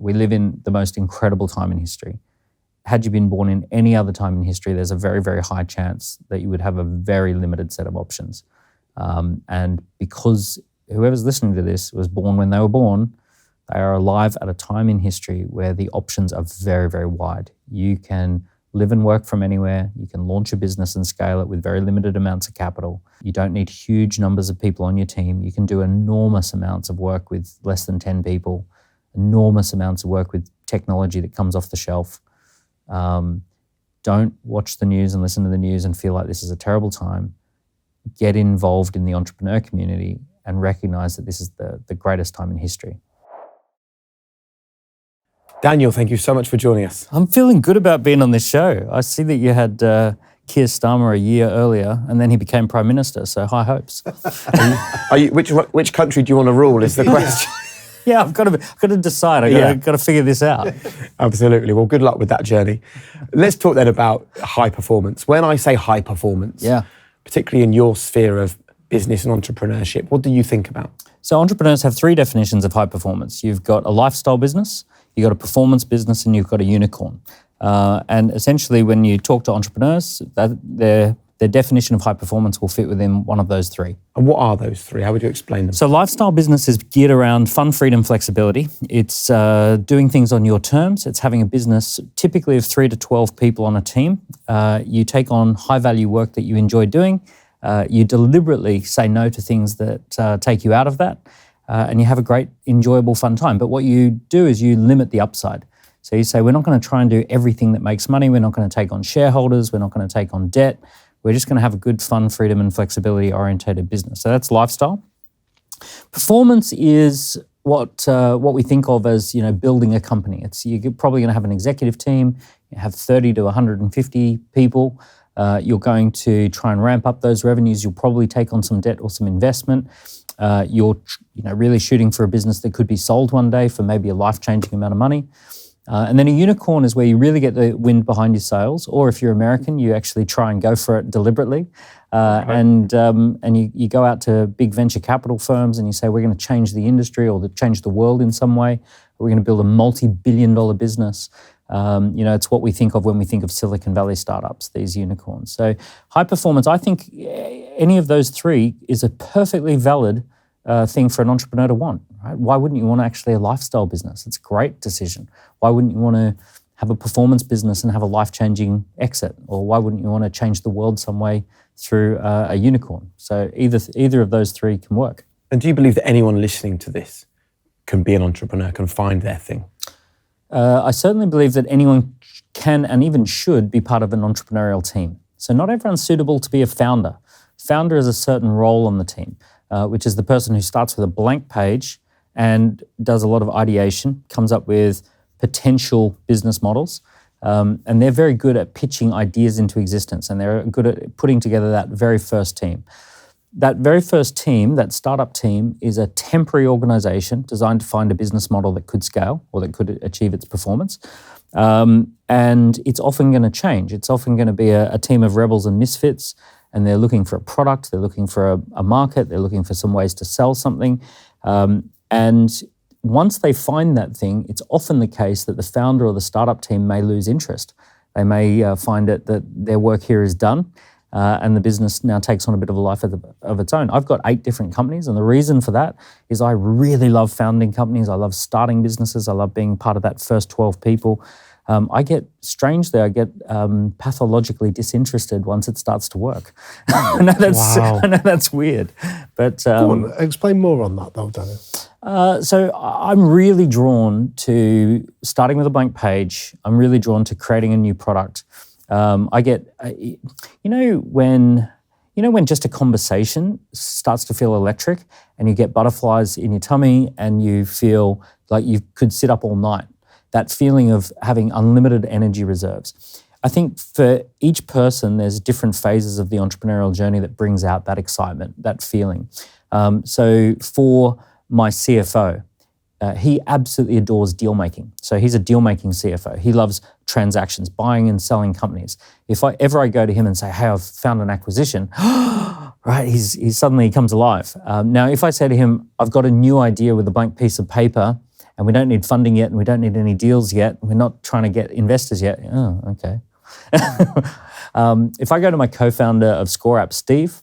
We live in the most incredible time in history. Had you been born in any other time in history, there's a very, very high chance that you would have a very limited set of options. And because whoever's listening to this was born when they were born, they are alive at a time in history where the options are very, very wide. You can live and work from anywhere. You can launch a business and scale it with very limited amounts of capital. You don't need huge numbers of people on your team. You can do enormous amounts of work with less than 10 people, enormous amounts of work with technology that comes off the shelf. Don't watch the news and listen to the news and feel like this is a terrible time. Get involved in the entrepreneur community and recognize that this is the greatest time in history. Daniel, thank you so much for joining us. I'm feeling good about being on this show. I see that you had Keir Starmer a year earlier, and then he became Prime Minister, so high hopes. Which country do you want to rule is the question. Yeah, I've got to decide. I've got to figure this out. Absolutely. Well, good luck with that journey. Let's talk then about high performance. When I say high performance, particularly in your sphere of business and entrepreneurship, what do you think about? So entrepreneurs have three definitions of high performance. You've got a lifestyle business, you've got a performance business, and you've got a unicorn. And essentially, when you talk to entrepreneurs, their definition of high performance will fit within one of those three. And what are those three? How would you explain them? So lifestyle business is geared around fun, freedom, flexibility. It's doing things on your terms. It's having a business typically of 3 to 12 people on a team. You take on high-value work that you enjoy doing. You deliberately say no to things that take you out of that. And you have a great, enjoyable, fun time. But what you do is you limit the upside. So you say, we're not going to try and do everything that makes money. We're not going to take on shareholders. We're not going to take on debt. We're just going to have a good, fun, freedom, and flexibility-orientated business. So that's lifestyle. Performance is what we think of as, building a company. You're probably going to have an executive team. You have 30 to 150 people. You're going to try and ramp up those revenues. You'll probably take on some debt or some investment. You're really shooting for a business that could be sold one day for maybe a life-changing amount of money. And then a unicorn is where you really get the wind behind your sails, or if you're American, you actually try and go for it deliberately. And you go out to big venture capital firms and you say, we're going to change the industry or change the world in some way. We're going to build a multi-billion-dollar business. It's what we think of when we think of Silicon Valley startups, these unicorns. So high performance, I think any of those three is a perfectly valid thing for an entrepreneur to want. Right? Why wouldn't you want actually a lifestyle business? It's a great decision. Why wouldn't you want to have a performance business and have a life-changing exit? Or why wouldn't you want to change the world some way through a unicorn? So either of those three can work. And do you believe that anyone listening to this can be an entrepreneur, can find their thing? I certainly believe that anyone can and even should be part of an entrepreneurial team. So not everyone's suitable to be a founder. Founder is a certain role on the team, which is the person who starts with a blank page and does a lot of ideation, comes up with potential business models, and they're very good at pitching ideas into existence, and they're good at putting together that very first team. That very first team, that startup team, is a temporary organization designed to find a business model that could scale or that could achieve its performance. And it's often going to change. It's often going to be a team of rebels and misfits, and they're looking for a product, they're looking for a market, they're looking for some ways to sell something. And once they find that thing, it's often the case that the founder or the startup team may lose interest. They may find that their work here is done, and the business now takes on a bit of a life of its own. I've got 8 different companies, and the reason for that is I really love founding companies. I love starting businesses. I love being part of that first 12 people. I get pathologically disinterested once it starts to work. I know that's weird, but go on, explain more on that though, Daniel. So I'm really drawn to starting with a blank page. I'm really drawn to creating a new product. I get, when just a conversation starts to feel electric and you get butterflies in your tummy and you feel like you could sit up all night, that feeling of having unlimited energy reserves. I think for each person, there's different phases of the entrepreneurial journey that brings out that excitement, that feeling. So for my CFO, he absolutely adores deal making. So he's a deal making CFO. He loves transactions, buying and selling companies. If I go to him and say, hey, I've found an acquisition, right, he suddenly comes alive. Now, if I say to him, I've got a new idea with a blank piece of paper and we don't need funding yet, and we don't need any deals yet. We're not trying to get investors yet. Oh, okay. If I go to my co-founder of Score App, Steve,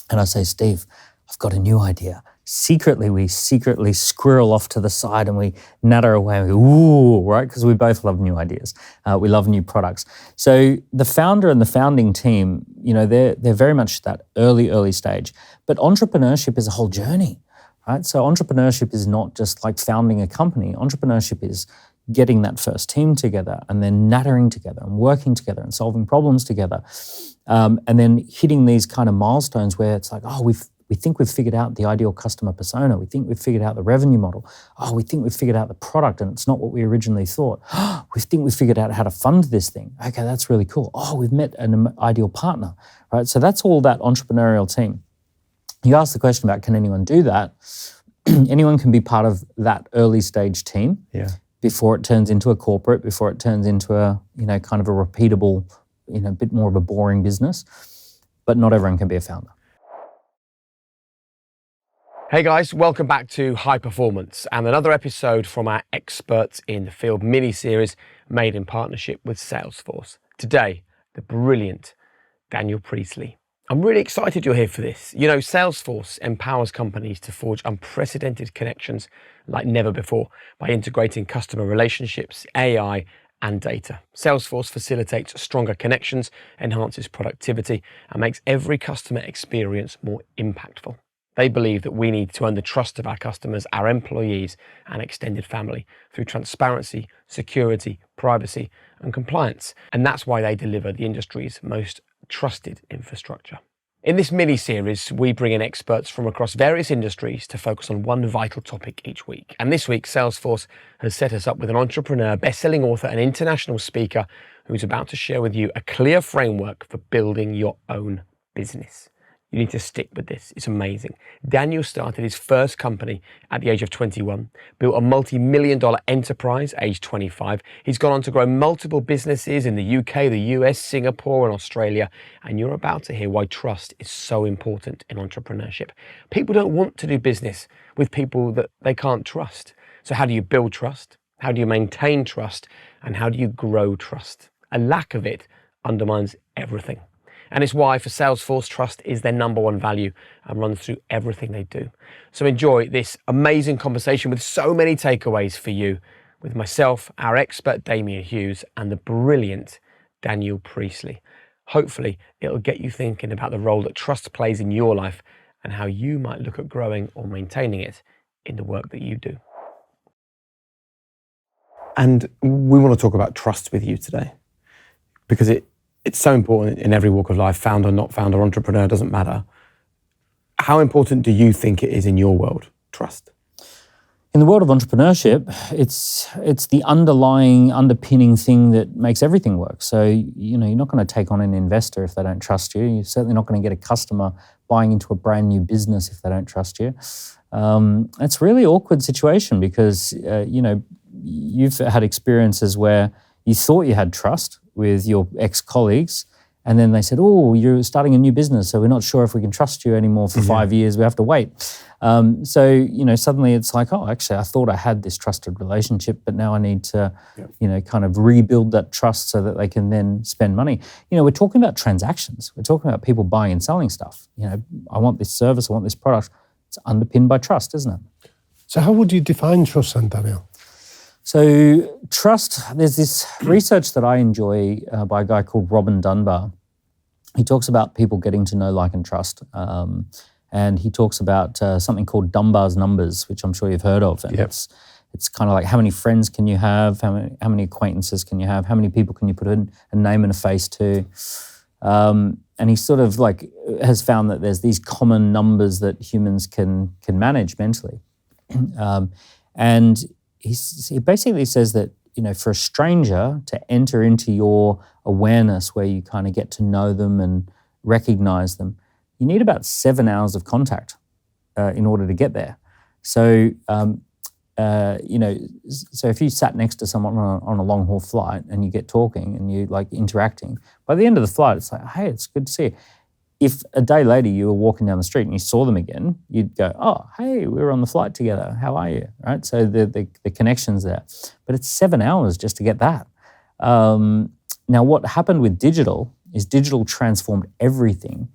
and I say, Steve, I've got a new idea. We secretly squirrel off to the side and we natter away. And we go, ooh, right? Because we both love new ideas. We love new products. So the founder and the founding team, they're very much that early stage. But entrepreneurship is a whole journey, right? So entrepreneurship is not just like founding a company. Entrepreneurship is getting that first team together and then nattering together and working together and solving problems together. And then hitting these kind of milestones where it's like, oh, we think we've figured out the ideal customer persona. We think we've figured out the revenue model. Oh, we think we've figured out the product and it's not what we originally thought. We think we've figured out how to fund this thing. Okay, that's really cool. Oh, we've met an ideal partner, right? So that's all that entrepreneurial team. You asked the question about, can anyone do that? Anyone can be part of that early stage team before it turns into a corporate, before it turns into a, kind of a repeatable, bit more of a boring business. But not everyone can be a founder. Hey guys, welcome back to High Performance and another episode from our Experts in the Field mini-series made in partnership with Salesforce. Today, the brilliant Daniel Priestley. I'm really excited you're here for this. Salesforce empowers companies to forge unprecedented connections like never before by integrating customer relationships, AI, and data. Salesforce facilitates stronger connections, enhances productivity, and makes every customer experience more impactful. They believe that we need to earn the trust of our customers, our employees, and extended family through transparency, security, privacy, and compliance. And that's why they deliver the industry's most trusted infrastructure. In this mini-series, we bring in experts from across various industries to focus on one vital topic each week. And this week, Salesforce has set us up with an entrepreneur, best-selling author, and international speaker who's about to share with you a clear framework for building your own business. You need to stick with this. It's amazing. Daniel started his first company at the age of 21, built a multi-million-dollar enterprise aged 25. He's gone on to grow multiple businesses in the UK, the US, Singapore, and Australia. And you're about to hear why trust is so important in entrepreneurship. People don't want to do business with people that they can't trust. So how do you build trust? How do you maintain trust? And how do you grow trust? A lack of it undermines everything. And it's why for Salesforce, trust is their number one value and runs through everything they do. So enjoy this amazing conversation with so many takeaways for you with myself, our expert Damian Hughes, and the brilliant Daniel Priestley. Hopefully, it'll get you thinking about the role that trust plays in your life and how you might look at growing or maintaining it in the work that you do. And we want to talk about trust with you today because it's so important in every walk of life, founder, not founder, entrepreneur, doesn't matter. How important do you think it is in your world, trust? In the world of entrepreneurship, it's the underpinning thing that makes everything work. So, you're not going to take on an investor if they don't trust you. You're certainly not going to get a customer buying into a brand new business if they don't trust you. It's a really awkward situation because, you've had experiences where you thought you had trust with your ex-colleagues, and then they said, oh, you're starting a new business, so we're not sure if we can trust you anymore for 5 years, we have to wait. Suddenly it's like, oh, actually, I thought I had this trusted relationship, but now I need to, kind of rebuild that trust so that they can then spend money. We're talking about transactions. We're talking about people buying and selling stuff. I want this service, I want this product. It's underpinned by trust, isn't it? So how would you define trust then, Daniel? So trust, there's this research that I enjoy by a guy called Robin Dunbar. He talks about people getting to know, like, and trust. And he talks about something called Dunbar's numbers, which I'm sure you've heard of. And it's kind of like, how many friends can you have? How many acquaintances can you have? How many people can you put a name and a face to? And he sort of has found that there's these common numbers that humans can manage mentally. And he basically says that, for a stranger to enter into your awareness where you kind of get to know them and recognize them, you need about 7 hours of contact in order to get there. So, so if you sat next to someone on a long haul flight and you get talking and you interacting, by the end of the flight, it's like, hey, it's good to see you. if a day later you were walking down the street and you saw them again, you'd go, oh, hey, we were on the flight together. How are you? Right? So the connection's there. But it's 7 hours just to get that. Now, what happened with digital is digital transformed everything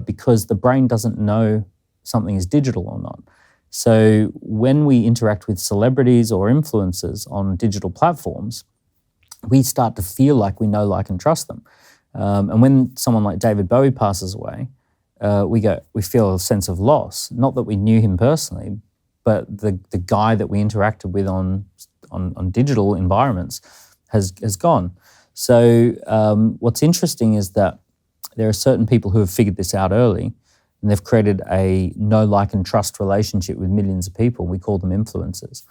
because the brain doesn't know something is digital or not. So when we interact with celebrities or influencers on digital platforms, we start to feel like we know, like, and trust them. And when someone like David Bowie passes away, we feel a sense of loss. Not that we knew him personally, but the guy that we interacted with on digital environments has gone. So what's interesting is that there are certain people who have figured this out early, and they've created a know, like, and trust relationship with millions of people. We call them influencers.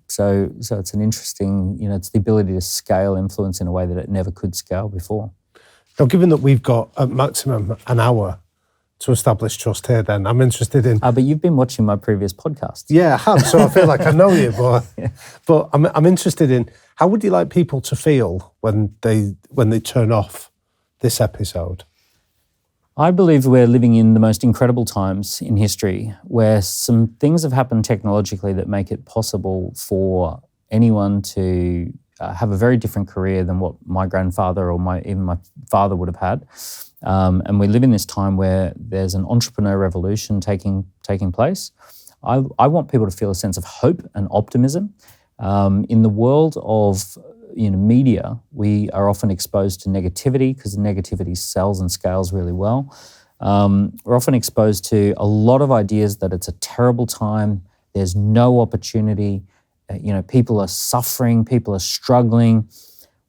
So it's an interesting, it's the ability to scale influence in a way that it never could scale before. Now, given that we've got at maximum an hour to establish trust here, then I'm interested in... But you've been watching my previous podcast. Yeah, I have, so I feel like I know you, but yeah. But I'm interested in, how would you like people to feel when they turn off this episode? I believe we're living in the most incredible times in history where some things have happened technologically that make it possible for anyone to have a very different career than what my grandfather or even my father would have had. And we live in this time where there's an entrepreneur revolution taking place. I want people to feel a sense of hope and optimism. In the world of media, we are often exposed to negativity because the negativity sells and scales really well. We're often exposed to a lot of ideas that it's a terrible time, there's no opportunity, people are suffering, people are struggling.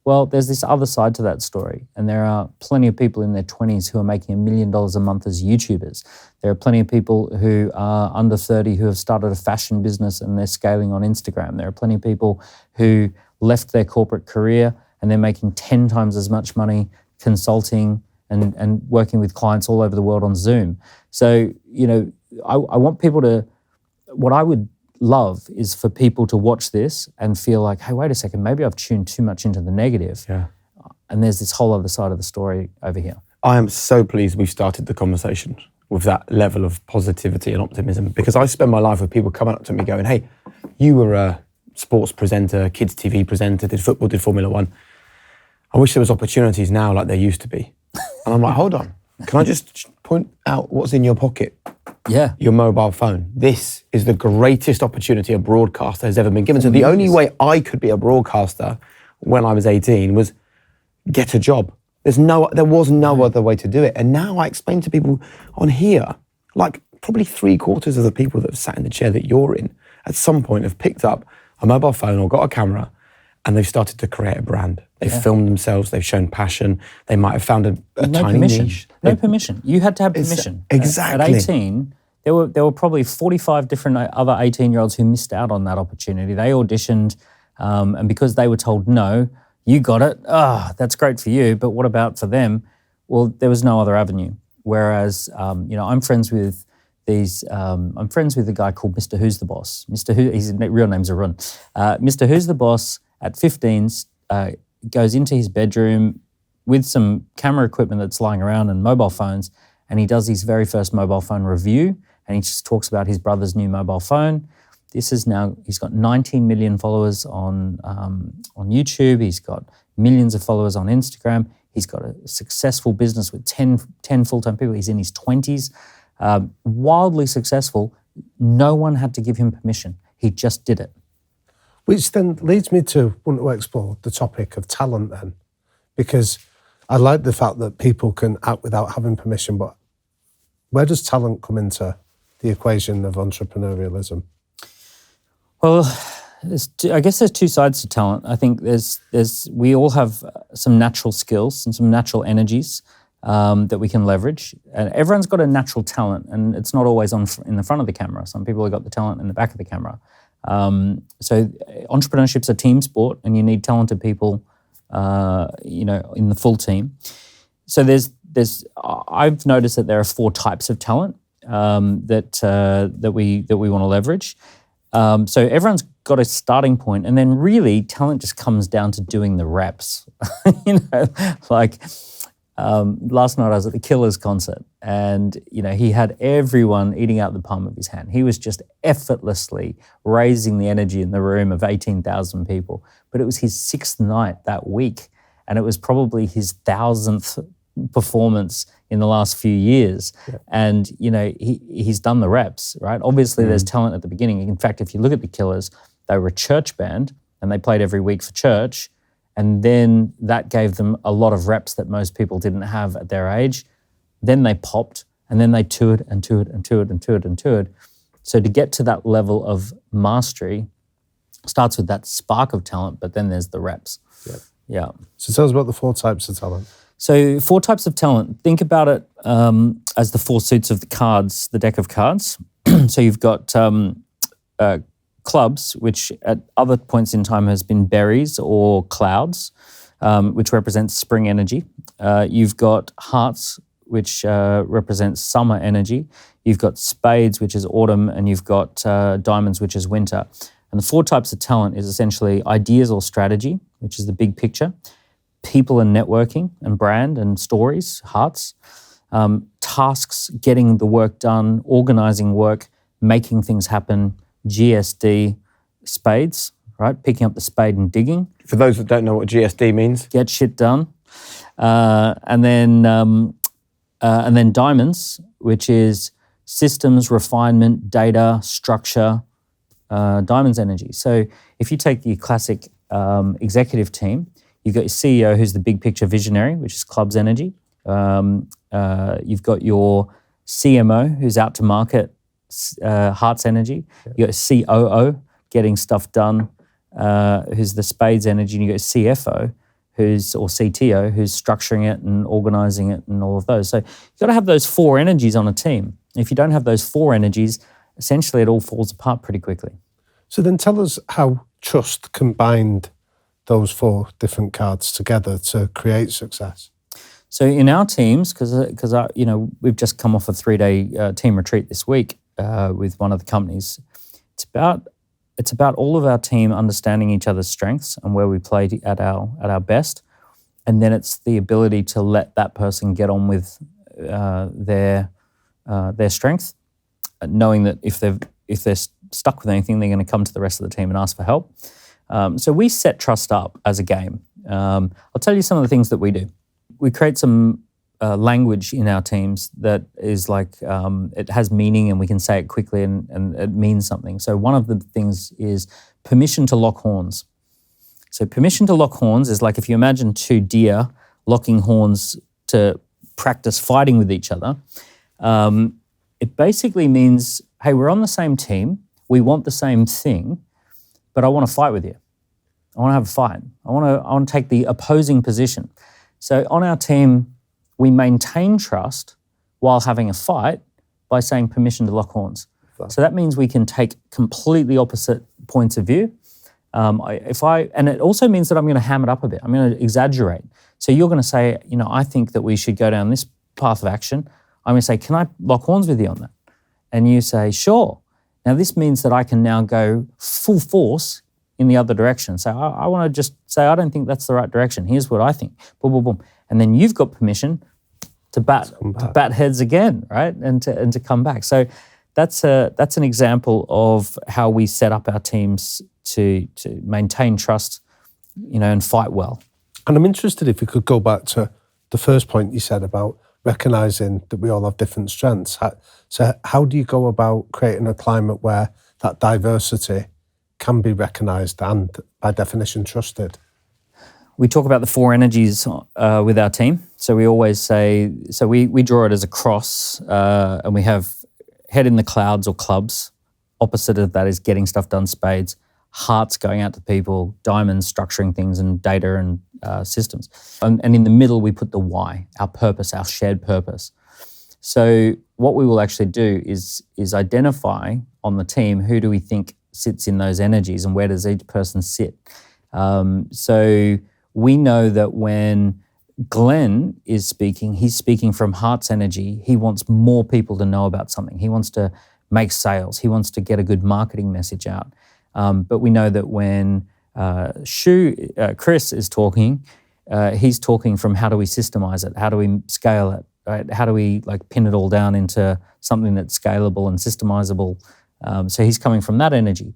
Well, there's this other side to that story, and there are plenty of people in their 20s who are making $1 million a month as YouTubers. There are plenty of people who are under 30 who have started a fashion business and they're scaling on Instagram. There are plenty of people who left their corporate career and they're making 10 times as much money consulting and working with clients all over the world on Zoom. So, I want people to, what I would love is for people to watch this and feel like, hey, wait a second, maybe I've tuned too much into the negative. Yeah. And there's this whole other side of the story over here. I am so pleased we've started the conversation with that level of positivity and optimism, because I spend my life with people coming up to me going, hey, you were a sports presenter, kids TV presenter, did football, did Formula One. I wish there was opportunities now like there used to be. And I'm like, hold on, can I just point out what's in your pocket? Yeah. Your mobile phone. This is the greatest opportunity a broadcaster has ever been given. So the only way I could be a broadcaster when I was 18 was get a job. There was no other way to do it. And now I explain to people on here, like probably 3/4 of the people that have sat in the chair that you're in at some point have picked up a mobile phone or got a camera and they've started to create a brand. They've filmed themselves, they've shown passion, they might have found a no tiny permission. niche. No permission. You had to have permission. Exactly. At 18, there were probably 45 different other 18-year-olds who missed out on that opportunity. They auditioned, and because they were told, no, you got it, that's great for you, but what about for them? Well, there was no other avenue. Whereas, I'm friends with I'm friends with a guy called Mr. Who's the Boss. His real name's Arun. Mr. Who's the Boss at 15 goes into his bedroom with some camera equipment that's lying around and mobile phones, and he does his very first mobile phone review, and he just talks about his brother's new mobile phone. He's got 19 million followers on YouTube. He's got millions of followers on Instagram. He's got a successful business with 10 full-time people. He's in his 20s. Wildly successful. No one had to give him permission. He just did it. Which then leads me to want to explore the topic of talent then, because I like the fact that people can act without having permission, but where does talent come into the equation of entrepreneurialism? Well, I guess there's two sides to talent. I think we all have some natural skills and some natural energies that we can leverage. And everyone's got a natural talent, and it's not always in the front of the camera. Some people have got the talent in the back of the camera. So entrepreneurship's a team sport, and you need talented people, in the full team. So I've noticed that there are 4 types of talent that we want to leverage. So everyone's got a starting point, and then really talent just comes down to doing the reps. Last night I was at the Killers concert, and he had everyone eating out the palm of his hand. He was just effortlessly raising the energy in the room of 18,000 people. But it was his 6th night that week, and it was probably his 1,000th performance in the last few years. Yeah. And he's done the reps, right? Obviously there's talent at the beginning. In fact, if you look at the Killers, they were a church band and they played every week for church. And then that gave them a lot of reps that most people didn't have at their age. Then they popped, and then they toured and toured and toured and toured and toured. So to get to that level of mastery starts with that spark of talent, but then there's the reps. Yeah. So tell us about the 4 types of talent. So 4 types of talent. Think about it as the 4 suits of the cards, the deck of cards. So you've got clubs, which at other points in time has been berries or clouds, which represents spring energy. You've got hearts, which represents summer energy. You've got spades, which is autumn, and you've got diamonds, which is winter. And the 4 types of talent is essentially ideas or strategy, which is the big picture, people and networking and brand and stories, hearts, tasks, getting the work done, organizing work, making things happen, GSD, spades, right? Picking up the spade and digging. For those that don't know what GSD means. Get shit done. And then diamonds, which is systems, refinement, data, structure, diamonds energy. So if you take the classic executive team, you've got your CEO, who's the big picture visionary, which is clubs energy. You've got your CMO, who's out to market, hearts energy. You got COO, getting stuff done, who's the spades energy, and you got CFO, or CTO, who's structuring it and organizing it and all of those. So you've got to have those 4 energies on a team. If you don't have those 4 energies, essentially it all falls apart pretty quickly. So then tell us how trust combined those 4 different cards together to create success. So in our teams, because we've just come off a 3-day team retreat this week with one of the companies, it's about all of our team understanding each other's strengths and where we play at our best, and then it's the ability to let that person get on with their strength, knowing that if they're stuck with anything, they're going to come to the rest of the team and ask for help. So we set trust up as a game. I'll tell you some of the things that we do. We create some language in our teams that is like, it has meaning and we can say it quickly and it means something. So one of the things is permission to lock horns. So permission to lock horns is like if you imagine 2 deer locking horns to practice fighting with each other. It basically means, hey, we're on the same team, we want the same thing, but I want to fight with you. I want to have a fight. I want to take the opposing position. So on our team, we maintain trust while having a fight by saying permission to lock horns. So that means we can take completely opposite points of view. And it also means that I'm going to ham it up a bit. I'm going to exaggerate. So you're going to say, I think that we should go down this path of action. I'm going to say, can I lock horns with you on that? And you say, sure. Now this means that I can now go full force in the other direction. So I want to just say, I don't think that's the right direction. Here's what I think. Boom, boom, boom. And then you've got permission to bat heads again, right? And to come back. So that's an example of how we set up our teams to maintain trust, and fight well. And I'm interested if we could go back to the first point you said about recognizing that we all have different strengths. So how do you go about creating a climate where that diversity can be recognized and, by definition, trusted? We talk about the 4 energies with our team. So we always say, we draw it as a cross, and we have head in the clouds or clubs. Opposite of that is getting stuff done, spades. Hearts going out to people, diamonds structuring things, and data and systems. And in the middle, we put the why, our purpose, our shared purpose. So what we will actually do is identify on the team who do we think sits in those energies and where does each person sit. So we know that when Glenn is speaking, he's speaking from heart's energy. He wants more people to know about something. He wants to make sales. He wants to get a good marketing message out. But we know that when Chris is talking, He's talking from how do we systemize it? How do we scale it? Right? How do we pin it all down into something that's scalable and systemizable? So he's coming from that energy.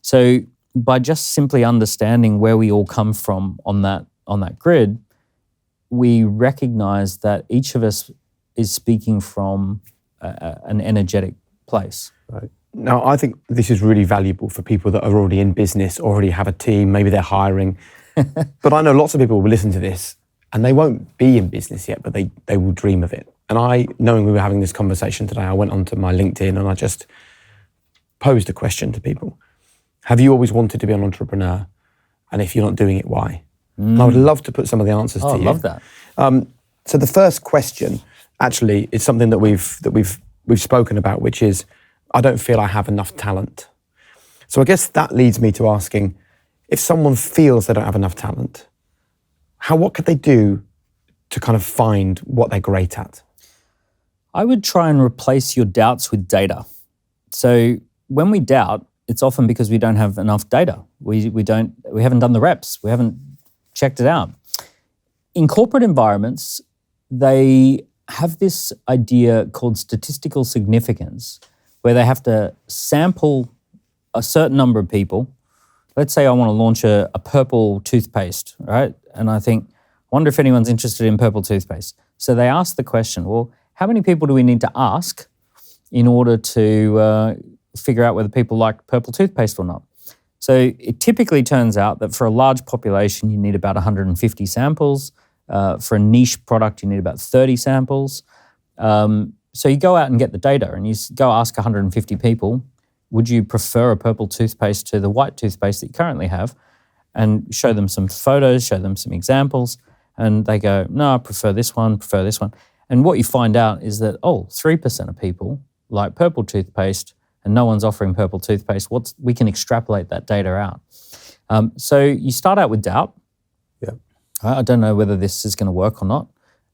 So by just simply understanding where we all come from on that grid, we recognize that each of us is speaking from an energetic place. Right. Now, I think this is really valuable for people that are already in business, already have a team, maybe they're hiring. But I know lots of people will listen to this and they won't be in business yet, but they will dream of it. And knowing we were having this conversation today, I went onto my LinkedIn and I just posed a question to people. Have you always wanted to be an entrepreneur? And if you're not doing it, why? And I would love to put some of the answers to you. I love that. So the first question actually is something that we've spoken about, which is, I don't feel I have enough talent. So I guess that leads me to asking, if someone feels they don't have enough talent, what could they do to kind of find what they're great at? I would try and replace your doubts with data. So when we doubt, it's often because we don't have enough data. We haven't done the reps. We haven't checked it out. In corporate environments, they have this idea called statistical significance, where they have to sample a certain number of people. Let's say I want to launch a purple toothpaste, right? And I think, wonder if anyone's interested in purple toothpaste. So they ask the question, well, how many people do we need to ask in order to figure out whether people like purple toothpaste or not? So it typically turns out that for a large population, you need about 150 samples. For a niche product, you need about 30 samples. So you go out and get the data and you go ask 150 people, would you prefer a purple toothpaste to the white toothpaste that you currently have? And show them some photos, show them some examples. And they go, no, I prefer this one. And what you find out is that, 3% of people like purple toothpaste and no one's offering purple toothpaste. We can extrapolate that data out. So you start out with doubt. Yeah. I don't know whether this is going to work or not.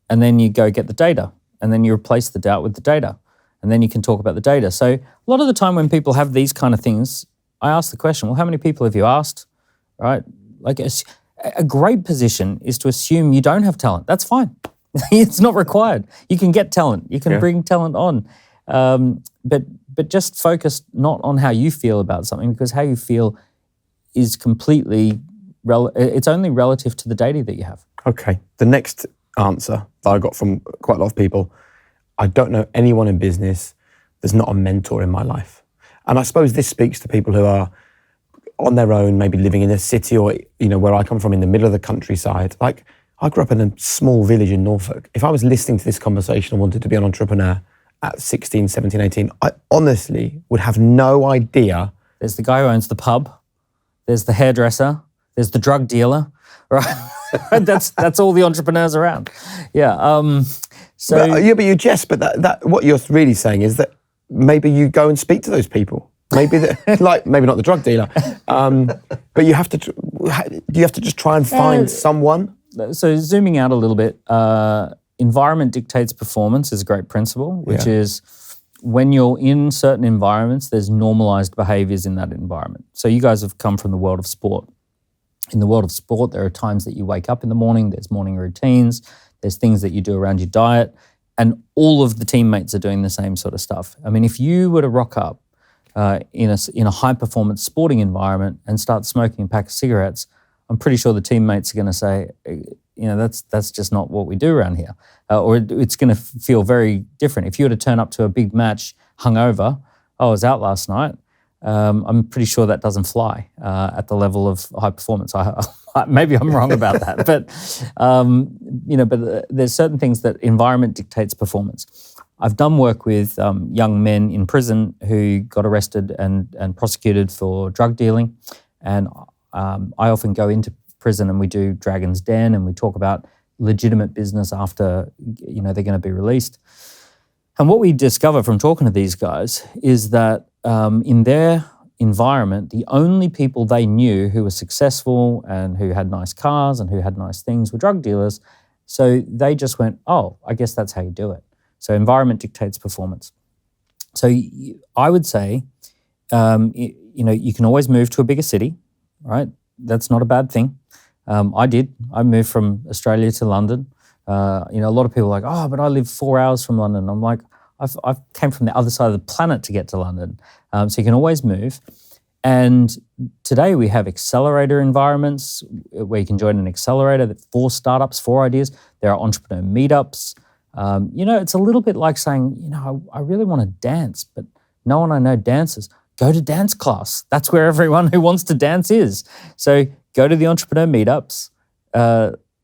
And then you go get the data. And then you replace the doubt with the data. And then you can talk about the data. So a lot of the time when people have these kind of things, I ask the question, well, how many people have you asked? Right? A great position is to assume you don't have talent. That's fine. It's not required. You can get talent. You can bring talent on. But just focus not on how you feel about something, because how you feel is completely, it's only relative to the data that you have. Okay. The next answer that I got from quite a lot of people, I don't know anyone in business that's not a mentor in my life. And I suppose this speaks to people who are on their own, maybe living in a city or, where I come from in the middle of the countryside. Like, I grew up in a small village in Norfolk. If I was listening to this conversation and wanted to be an entrepreneur at 16, 17, 18, I honestly would have no idea. There's the guy who owns the pub. There's the hairdresser. There's the drug dealer, right? That's all the entrepreneurs around. Yeah. But you jest. But that what you're really saying is that maybe you go and speak to those people. Maybe maybe not the drug dealer, but you have to. Do you have to just try and find someone? So zooming out a little bit, environment dictates performance is a great principle, which is when you're in certain environments, there's normalized behaviors in that environment. So you guys have come from the world of sport. In the world of sport, there are times that you wake up in the morning, there's morning routines, there's things that you do around your diet, and all of the teammates are doing the same sort of stuff. I mean, if you were to rock up in a high-performance sporting environment and start smoking a pack of cigarettes, I'm pretty sure the teammates are going to say, that's just not what we do around here. Or it's going to feel very different. If you were to turn up to a big match hungover, I was out last night, I'm pretty sure that doesn't fly at the level of high performance. Maybe I'm wrong about that, but there's certain things that environment dictates performance. I've done work with young men in prison who got arrested and prosecuted for drug dealing, and I often go into prison and we do Dragon's Den and we talk about legitimate business after they're going to be released. And what we discover from talking to these guys is that in their environment, the only people they knew who were successful and who had nice cars and who had nice things were drug dealers. So they just went, I guess that's how you do it. So environment dictates performance. So I would say, you can always move to a bigger city, right? That's not a bad thing. I did. I moved from Australia to London. A lot of people are like, oh, but I live 4 hours from London. I'm like, I've came from the other side of the planet to get to London. So you can always move. And today we have accelerator environments where you can join an accelerator for startups, for ideas. There are entrepreneur meetups. It's a little bit like saying, I really want to dance, but no one I know dances. Go to dance class. That's where everyone who wants to dance is. So go to the entrepreneur meetups,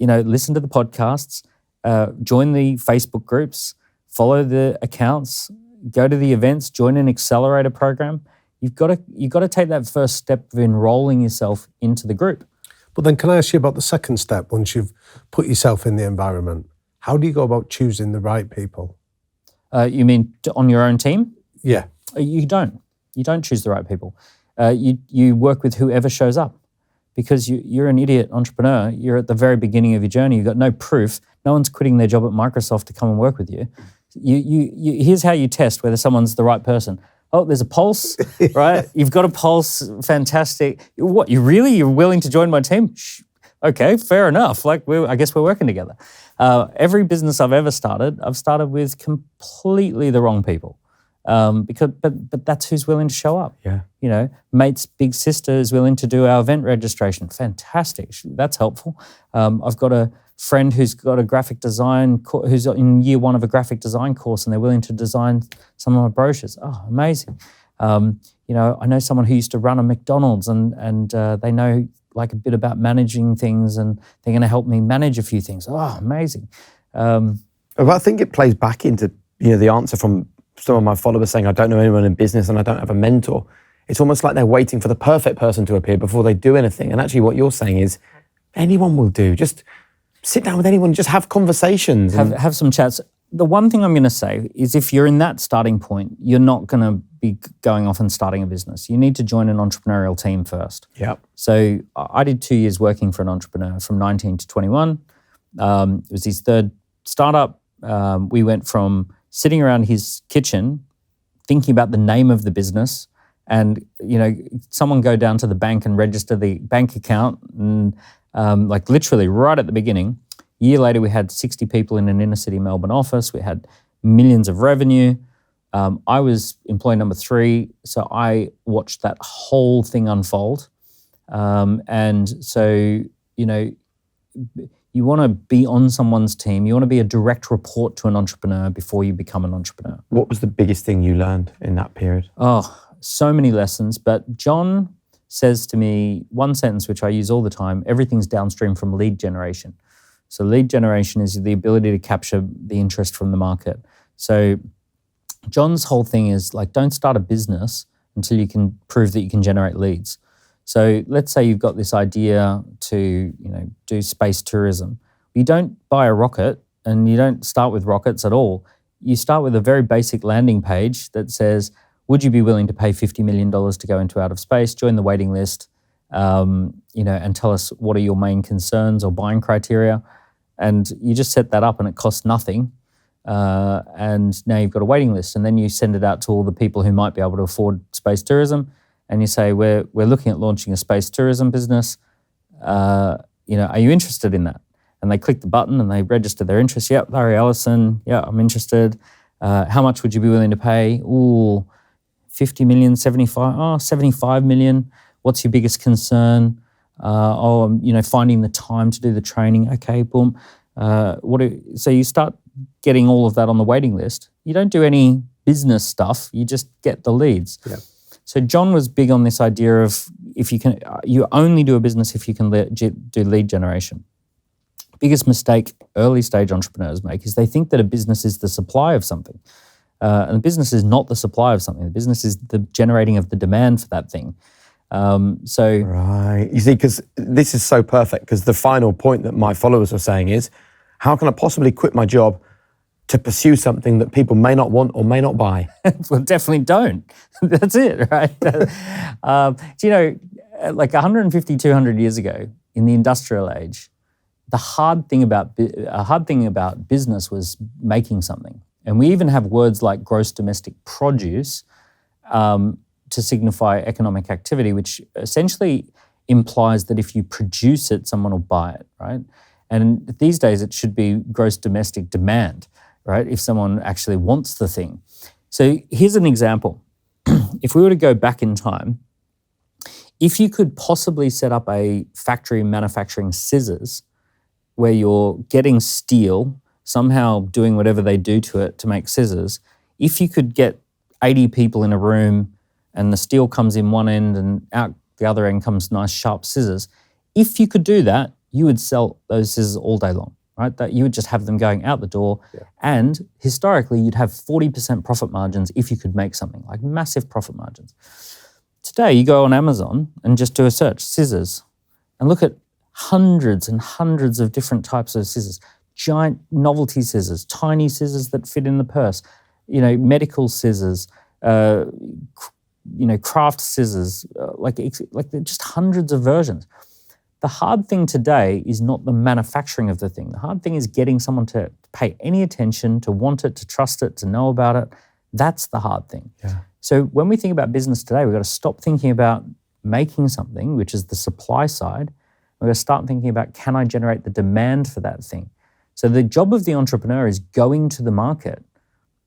listen to the podcasts, join the Facebook groups, follow the accounts, go to the events, join an accelerator program. You've got to take that first step of enrolling yourself into the group. But then can I ask you about the second step once you've put yourself in the environment? How do you go about choosing the right people? You mean on your own team? Yeah. You don't. You don't choose the right people. You work with whoever shows up because you're an idiot entrepreneur. You're at the very beginning of your journey. You've got no proof. No one's quitting their job at Microsoft to come and work with you. Here's how you test whether someone's the right person. Oh, there's a pulse, right? You've got a pulse, fantastic. What, you're willing to join my team? Okay, fair enough. I guess we're working together. Every business I've ever started, I've started with completely the wrong people. But that's who's willing to show up. Yeah. Mate's big sister is willing to do our event registration. Fantastic. That's helpful. I've got a friend who's got a graphic design, who's in year 1 of a graphic design course, and they're willing to design some of my brochures. Oh, amazing. I know someone who used to run a McDonald's and they know a bit about managing things, and they're going to help me manage a few things. Oh, amazing. I think it plays back into the answer from some of my followers saying, I don't know anyone in business and I don't have a mentor. It's almost like they're waiting for the perfect person to appear before they do anything. And actually what you're saying is anyone will do. Just sit down with anyone, just have conversations. Have some chats. The one thing I'm going to say is if you're in that starting point, you're not going to be going off and starting a business. You need to join an entrepreneurial team first. Yeah. So I did 2 years working for an entrepreneur from 19 to 21. It was his third startup. We went from sitting around his kitchen thinking about the name of the business and, someone go down to the bank and register the bank account and literally right at the beginning. A year later, we had 60 people in an inner city Melbourne office. We had millions of revenue. I was employee number 3, so I watched that whole thing unfold. And so, you want to be on someone's team. You want to be a direct report to an entrepreneur before you become an entrepreneur. What was the biggest thing you learned in that period? Oh, so many lessons. But John says to me one sentence, which I use all the time: everything's downstream from lead generation. So lead generation is the ability to capture the interest from the market. So John's whole thing is don't start a business until you can prove that you can generate leads. So let's say you've got this idea to, do space tourism. You don't buy a rocket and you don't start with rockets at all. You start with a very basic landing page that says, would you be willing to pay $50 million to go into outer space, join the waiting list, and tell us what are your main concerns or buying criteria. And you just set that up and it costs nothing. And now you've got a waiting list. And then you send it out to all the people who might be able to afford space tourism. And you say, we're looking at launching a space tourism business. Are you interested in that? And they click the button and they register their interest. Yep, Larry Ellison. Yeah, I'm interested. How much would you be willing to pay? Ooh, 50 million, 75. Oh, 75 million. What's your biggest concern? Finding the time to do the training. Okay, boom. So you start getting all of that on the waiting list. You don't do any business stuff. You just get the leads. Yeah. So John was big on this idea of you only do a business if you can do lead generation. Biggest mistake early stage entrepreneurs make is they think that a business is the supply of something. And the business is not the supply of something. The business is the generating of the demand for that thing. Right. You see, because this is so perfect, because the final point that my followers are saying is, how can I possibly quit my job to pursue something that people may not want or may not buy? Well, definitely don't. That's it, right? 150, 200 years ago in the industrial age, the hard thing about business was making something. And we even have words like gross domestic produce to signify economic activity, which essentially implies that if you produce it, someone will buy it, right? And these days it should be gross domestic demand, right? If someone actually wants the thing. So here's an example. If we were to go back in time, if you could possibly set up a factory manufacturing scissors where you're getting steel, somehow doing whatever they do to it to make scissors, if you could get 80 people in a room and the steel comes in one end and out the other end comes nice sharp scissors, if you could do that, you would sell those scissors all day long, right? That you would just have them going out the door. Yeah. And historically, you'd have 40% profit margins if you could make something, like massive profit margins. Today, you go on Amazon and just do a search, scissors, and look at hundreds and hundreds of different types of scissors, giant novelty scissors, tiny scissors that fit in the purse, medical scissors, craft scissors, like just hundreds of versions. The hard thing today is not the manufacturing of the thing. The hard thing is getting someone to pay any attention, to want it, to trust it, to know about it. That's the hard thing. Yeah. So when we think about business today, we've got to stop thinking about making something, which is the supply side. We've got to start thinking about, can I generate the demand for that thing? So the job of the entrepreneur is going to the market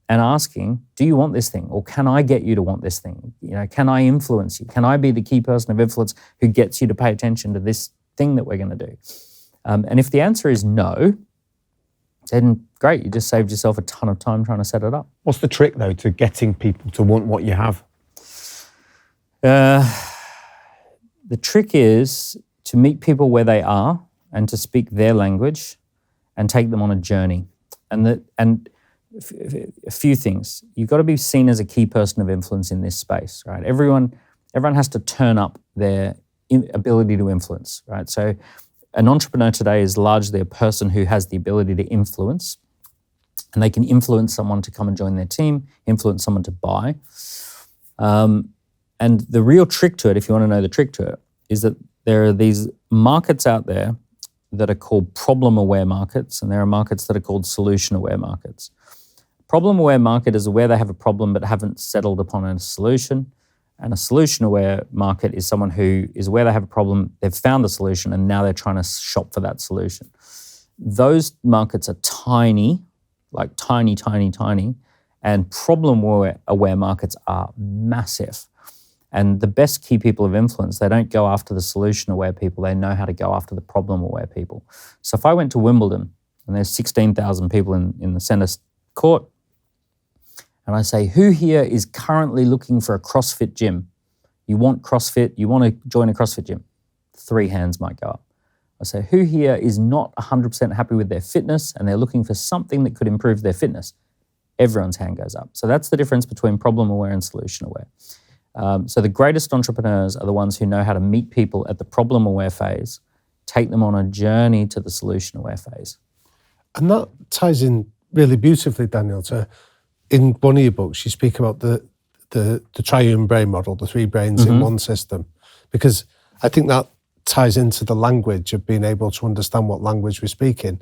and asking, do you want this thing? Or can I get you to want this thing? Can I influence you? Can I be the key person of influence who gets you to pay attention to this thing that we're going to do? And if the answer is no, then great, you just saved yourself a ton of time trying to set it up. What's the trick, though, to getting people to want what you have? The trick is to meet people where they are and to speak their language and take them on a journey. And a few things. You've got to be seen as a key person of influence in this space, right? Everyone has to turn up their ability to influence, right? So an entrepreneur today is largely a person who has the ability to influence, and they can influence someone to come and join their team, influence someone to buy. And the real trick to it, if you want to know the trick to it, is that there are these markets out there that are called problem-aware markets, and there are markets that are called solution-aware markets. Problem-aware market is where they have a problem but haven't settled upon a solution. And a solution-aware market is someone who is where they have a problem, they've found a solution, and now they're trying to shop for that solution. Those markets are tiny, like tiny, tiny, tiny, and problem-aware markets are massive. And the best key people of influence, they don't go after the solution-aware people, they know how to go after the problem-aware people. So if I went to Wimbledon, and there's 16,000 people in the centre court, and I say, who here is currently looking for a CrossFit gym? You want CrossFit, you want to join a CrossFit gym? 3 hands might go up. I say, who here is not 100% happy with their fitness and they're looking for something that could improve their fitness? Everyone's hand goes up. So that's the difference between problem-aware and solution-aware. So the greatest entrepreneurs are the ones who know how to meet people at the problem-aware phase, take them on a journey to the solution-aware phase. And that ties in really beautifully, Daniel, to in one of your books, you speak about the triune brain model, the 3 brains in one system, because I think that ties into the language of being able to understand what language we're speaking.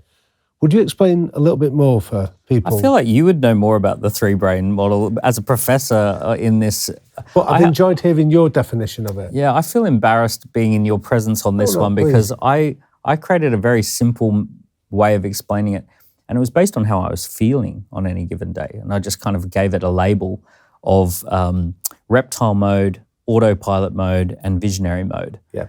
Would you explain a little bit more for people? I feel like you would know more about the 3 brain model as a professor in this. But I've enjoyed hearing your definition of it. Yeah, I feel embarrassed being in your presence on this one because I created a very simple way of explaining it. And it was based on how I was feeling on any given day. And I just kind of gave it a label of reptile mode, autopilot mode, and visionary mode. Yeah.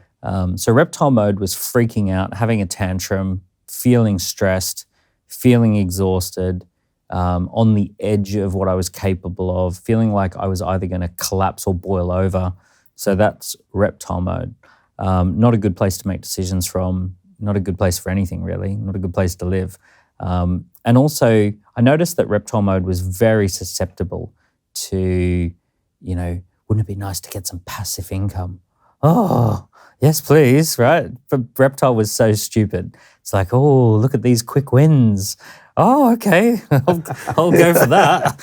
So reptile mode was freaking out, having a tantrum, feeling stressed, feeling exhausted, on the edge of what I was capable of, feeling like I was either going to collapse or boil over. So that's reptile mode. Not a good place to make decisions from, not a good place for anything really, not a good place to live. And also, I noticed that reptile mode was very susceptible to, wouldn't it be nice to get some passive income? Oh, yes, please, right? But reptile was so stupid. It's like, oh, look at these quick wins. Oh, okay, I'll go for that.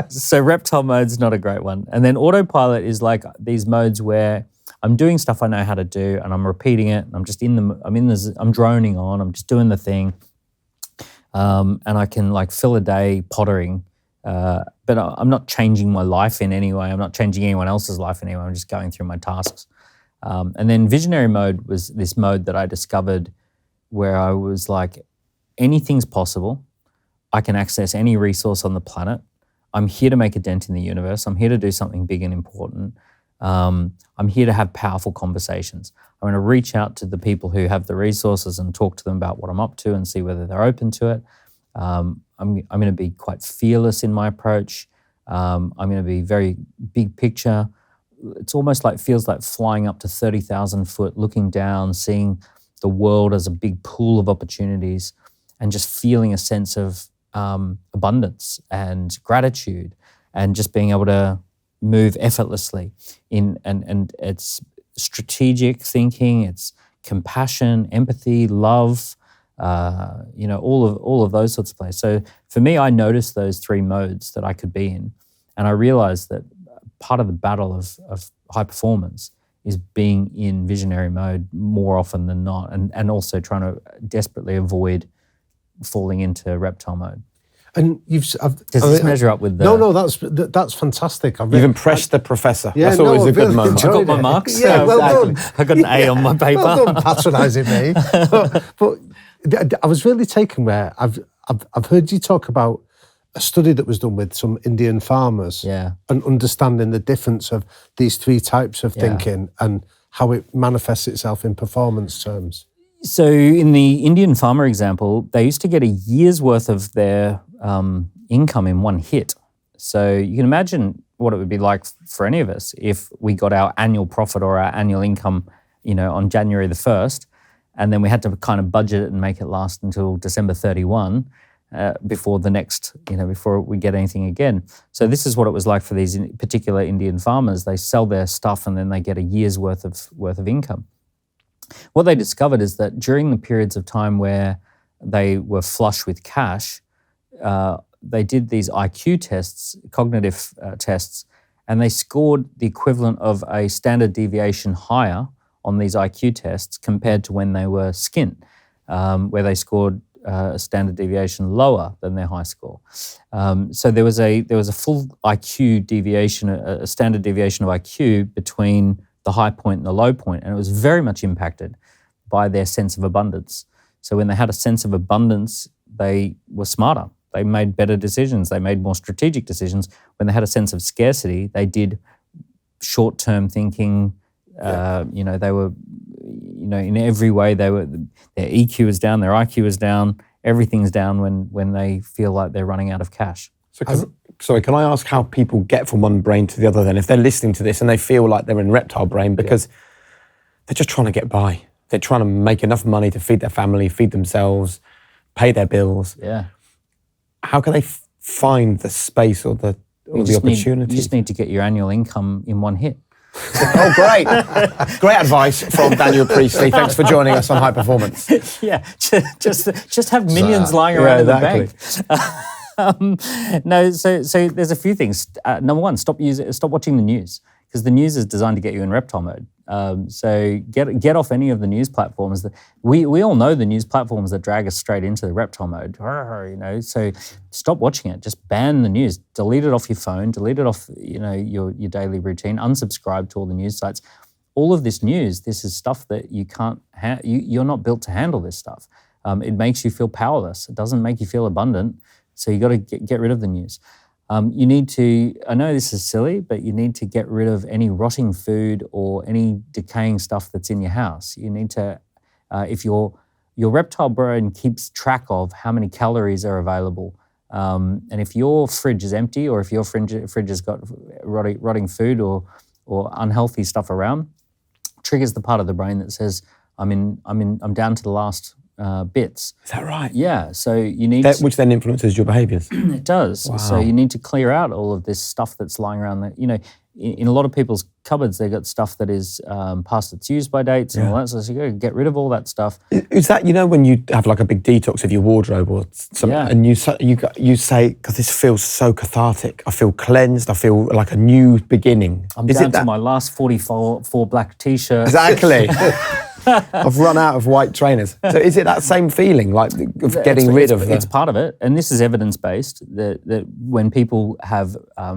So reptile mode's not a great one. And then autopilot is like these modes where I'm doing stuff I know how to do and I'm repeating it and I'm just I'm droning on, I'm just doing the thing. And I can like fill a day pottering But I'm not changing my life in any way. I'm not changing anyone else's life in any way. I'm just going through my tasks. And then visionary mode was this mode that I discovered where I was like, anything's possible. I can access any resource on the planet. I'm here to make a dent in the universe. I'm here to do something big and important. I'm here to have powerful conversations. I'm going to reach out to the people who have the resources and talk to them about what I'm up to and see whether they're open to it. I'm going to be quite fearless in my approach. I'm going to be very big picture. It's almost like, feels like flying up to 30,000 foot, looking down, seeing the world as a big pool of opportunities, and just feeling a sense of abundance and gratitude, and just being able to move effortlessly in. And it's strategic thinking, it's compassion, empathy, love, all of those sorts of places. So for me, I noticed those three modes that I could be in, and I realized that part of the battle of high performance is being in visionary mode more often than not, and also trying to desperately avoid falling into reptile mode. And does this measure up with the... No, that's fantastic. You've impressed the professor. Yeah, that's always a good moment. I got my marks. Yeah, well done. I got an A on my paper. Well done, patronising me. but I was really taken where I've heard you talk about a study that was done with some Indian farmers, and understanding the difference of these three types of thinking and how it manifests itself in performance terms. So in the Indian farmer example, they used to get a year's worth of their income in one hit. So you can imagine what it would be like for any of us if we got our annual profit or our annual income, on January the 1st, and then we had to kind of budget it and make it last until December 31 before the next, before we get anything again. So this is what it was like for these particular Indian farmers. They sell their stuff and then they get a year's worth of income. What they discovered is that during the periods of time where they were flush with cash, they did these IQ tests, cognitive tests, and they scored the equivalent of a standard deviation higher on these IQ tests compared to when they were skint, where they scored a standard deviation lower than their high score. So there was a full IQ deviation, a standard deviation of IQ between the high point and the low point, and it was very much impacted by their sense of abundance. So when they had a sense of abundance, they were smarter. They made better decisions. They made more strategic decisions. When they had a sense of scarcity, they did short-term thinking. They were, in every way, their EQ is down, their IQ is down, everything's down when they feel like they're running out of cash. So can I ask how people get from one brain to the other then? If they're listening to this and they feel like they're in reptile brain because they're just trying to get by. They're trying to make enough money to feed their family, feed themselves, pay their bills. Yeah. How can they find the space or the opportunity? You just need to get your annual income in one hit. Oh, great. Great advice from Daniel Priestley. Thanks for joining us on High Performance. Yeah, just have millions lying around in the bank. So there's a few things. Number one, stop watching the news, because the news is designed to get you in reptile mode. So get off any of the news platforms. We all know the news platforms that drag us straight into the reptile mode. So stop watching it. Just ban the news. Delete it off your phone. Delete it off your daily routine. Unsubscribe to all the news sites. All of this news, this is stuff that you can't. You're not built to handle this stuff. It makes you feel powerless. It doesn't make you feel abundant. So you got to get rid of the news. You need to, I know this is silly, but you need to get rid of any rotting food or any decaying stuff that's in your house. You need to, if your reptile brain keeps track of how many calories are available, and if your fridge is empty or if your fridge has got rotting food or unhealthy stuff around, triggers the part of the brain that says, I'm down to the last bits. Is that right? Yeah. So you need which then influences your behaviours. It does. Wow. So you need to clear out all of this stuff that's lying around. That in a lot of people's cupboards, they got stuff that is past its use by dates and all that. So you got to get rid of all that stuff. Is that when you have like a big detox of your wardrobe or something, and you say, because this feels so cathartic. I feel cleansed. I feel like a new beginning. I'm down to my last 44 black t-shirts. Exactly. I've run out of white trainers. So is it that same feeling, like of getting rid of the... It's part of it, and this is evidence-based, that when people have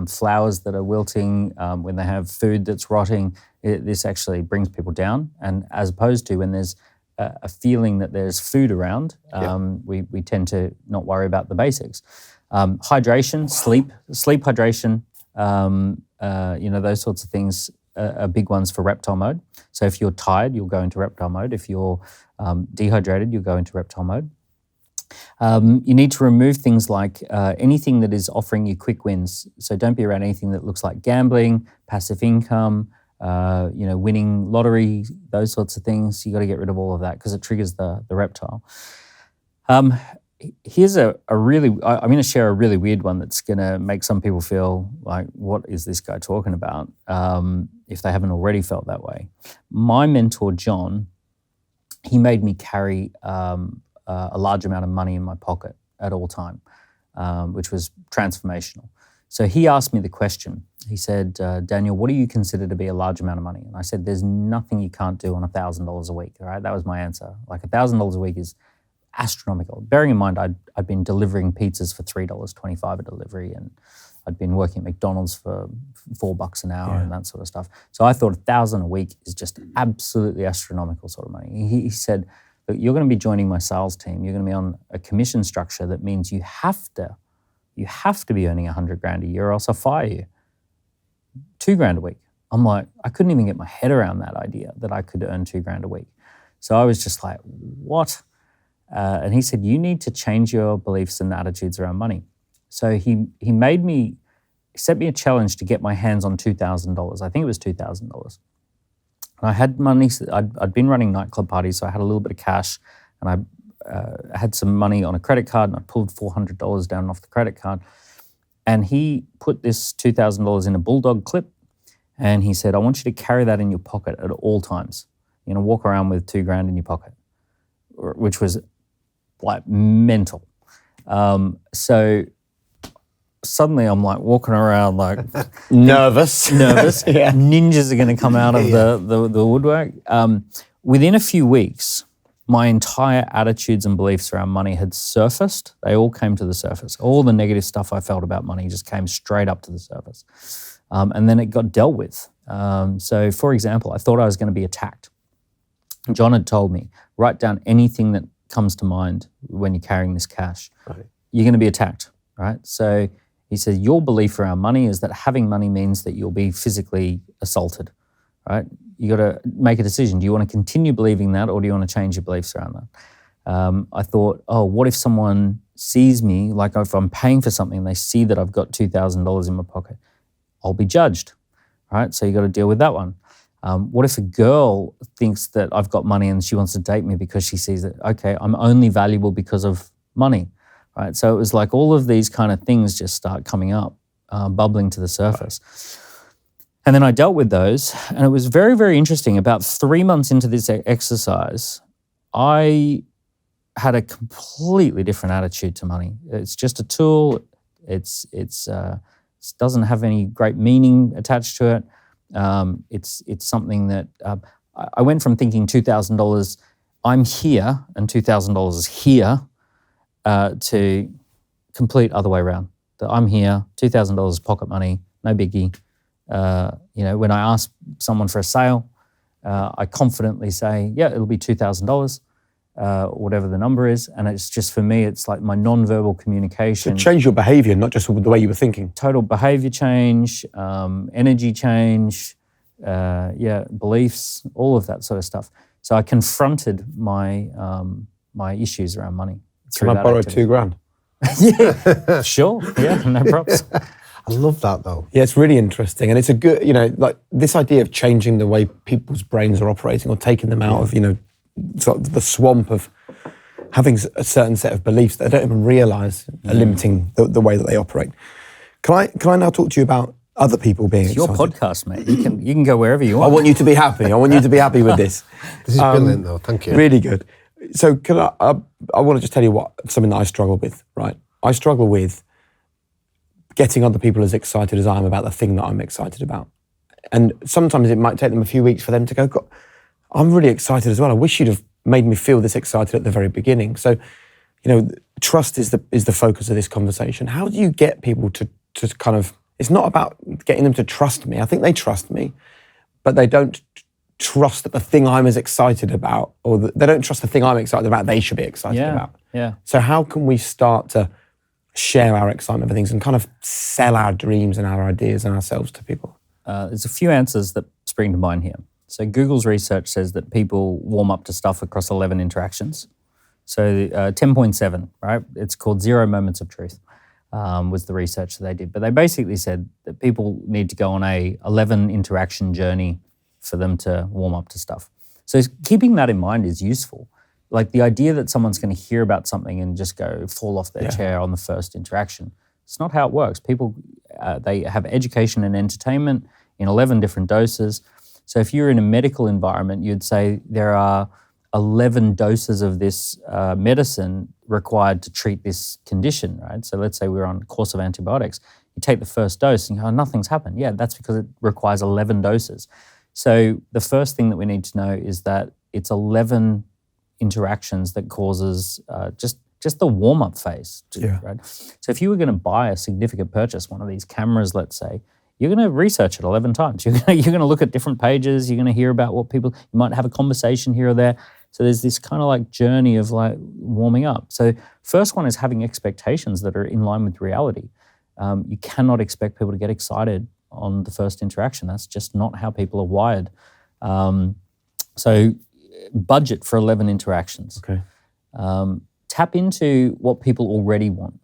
flowers that are wilting, when they have food that's rotting, this actually brings people down. And as opposed to when there's a feeling that there's food around, we tend to not worry about the basics. Hydration, sleep hydration, those sorts of things are big ones for reptile mode. So if you're tired, you'll go into reptile mode. If you're dehydrated, you'll go into reptile mode. You need to remove things like anything that is offering you quick wins. So don't be around anything that looks like gambling, passive income, winning lottery, those sorts of things. You got to get rid of all of that because it triggers the reptile. Here's I'm going to share a really weird one that's going to make some people feel like, what is this guy talking about? If they haven't already felt that way. My mentor, John, he made me carry a large amount of money in my pocket at all time, which was transformational. So he asked me the question. He said, Daniel, what do you consider to be a large amount of money? And I said, there's nothing you can't do on $1,000 a week. All right, that was my answer. Like $1,000 a week is astronomical. Bearing in mind, I'd been delivering pizzas for $3.25 a delivery, and I'd been working at McDonald's for $4 an hour and that sort of stuff. So I thought $1,000 a week is just absolutely astronomical sort of money. He said, look, you're going to be joining my sales team. You're going to be on a commission structure that means you have to be earning $100,000 a year, or else I'll fire you. $2,000 a week. I'm like, I couldn't even get my head around that idea that I could earn $2,000 a week. So I was just like, what? And he said, you need to change your beliefs and attitudes around money. So he set me a challenge to get my hands on $2,000. I think it was $2,000. And I had money. I'd been running nightclub parties, so I had a little bit of cash, and I had some money on a credit card, and I pulled $400 down off the credit card. And he put this $2,000 in a bulldog clip, and he said, I want you to carry that in your pocket at all times. Walk around with $2,000 in your pocket, which was like mental. So suddenly I'm like walking around like nervous. Yeah. Ninjas are going to come out of the woodwork. Within a few weeks, my entire attitudes and beliefs around money had surfaced. They all came to the surface. All the negative stuff I felt about money just came straight up to the surface. And then it got dealt with. So for example, I thought I was going to be attacked. John had told me, write down anything that comes to mind when you're carrying this cash. Right. You're going to be attacked, right? So he said, your belief around money is that having money means that you'll be physically assaulted, right? You got to make a decision. Do you want to continue believing that, or do you want to change your beliefs around that? I thought, what if someone sees me, like if I'm paying for something and they see that I've got $2,000 in my pocket, I'll be judged, right? So you got to deal with that one. What if a girl thinks that I've got money and she wants to date me because she sees that, okay, I'm only valuable because of money, right? So it was like all of these kind of things just start coming up, bubbling to the surface. Right. And then I dealt with those, and it was very, very interesting. About 3 months into this exercise, I had a completely different attitude to money. It's just a tool. It doesn't have any great meaning attached to it. It's something that I went from thinking $2,000, I'm here, and $2,000 is here, to complete other way around. That I'm here, $2,000 pocket money, no biggie. When I ask someone for a sale, I confidently say, yeah, it'll be $2,000, whatever the number is. And it's just, for me, it's like my non-verbal communication. So change your behavior, not just the way you were thinking. Total behavior change, energy change, beliefs, all of that sort of stuff. So I confronted my issues around money. Can I borrow $2,000? Yeah, sure. Yeah, no props. I love that though. Yeah, it's really interesting. And it's a good, like this idea of changing the way people's brains are operating, or taking them out of, sort of the swamp of having a certain set of beliefs that they don't even realise are limiting the way that they operate. Can I now talk to you about other people being excited? It's your podcast, mate. You can go wherever you want. I want you to be happy. I want you to be happy with this. This is brilliant though, thank you. Really good. So I want to just tell you something that I struggle with, right? I struggle with getting other people as excited as I am about the thing that I'm excited about. And sometimes it might take them a few weeks for them to go, God, I'm really excited as well. I wish you'd have made me feel this excited at the very beginning. So, trust is the focus of this conversation. How do you get people to kind of, it's not about getting them to trust me. I think they trust me, but they don't trust that the thing I'm as excited about, or they don't trust the thing I'm excited about, they should be excited about. Yeah. So how can we start to share our excitement for things and kind of sell our dreams and our ideas and ourselves to people? There's a few answers that spring to mind here. So Google's research says that people warm up to stuff across 11 interactions. So 10.7, right? It's called 0 moments of truth, was the research that they did. But they basically said that people need to go on a 11 interaction journey for them to warm up to stuff. So keeping that in mind is useful. Like the idea that someone's going to hear about something and just go fall off their chair on the first interaction. It's not how it works. People, they have education and entertainment in 11 different doses. So if you're in a medical environment, you'd say there are 11 doses of this medicine required to treat this condition, right? So let's say we're on a course of antibiotics. You take the first dose and you go, nothing's happened. Yeah, that's because it requires 11 doses. So the first thing that we need to know is that it's 11 interactions that causes just the warm-up phase, right? So if you were going to buy a significant purchase, one of these cameras, let's say, you're going to research it 11 times. You're going to look at different pages. You're going to hear about what people, you might have a conversation here or there. So there's this kind of like journey of like warming up. So first one is having expectations that are in line with reality. You cannot expect people to get excited on the first interaction. That's just not how people are wired. So budget for 11 interactions. Okay. Tap into what people already want.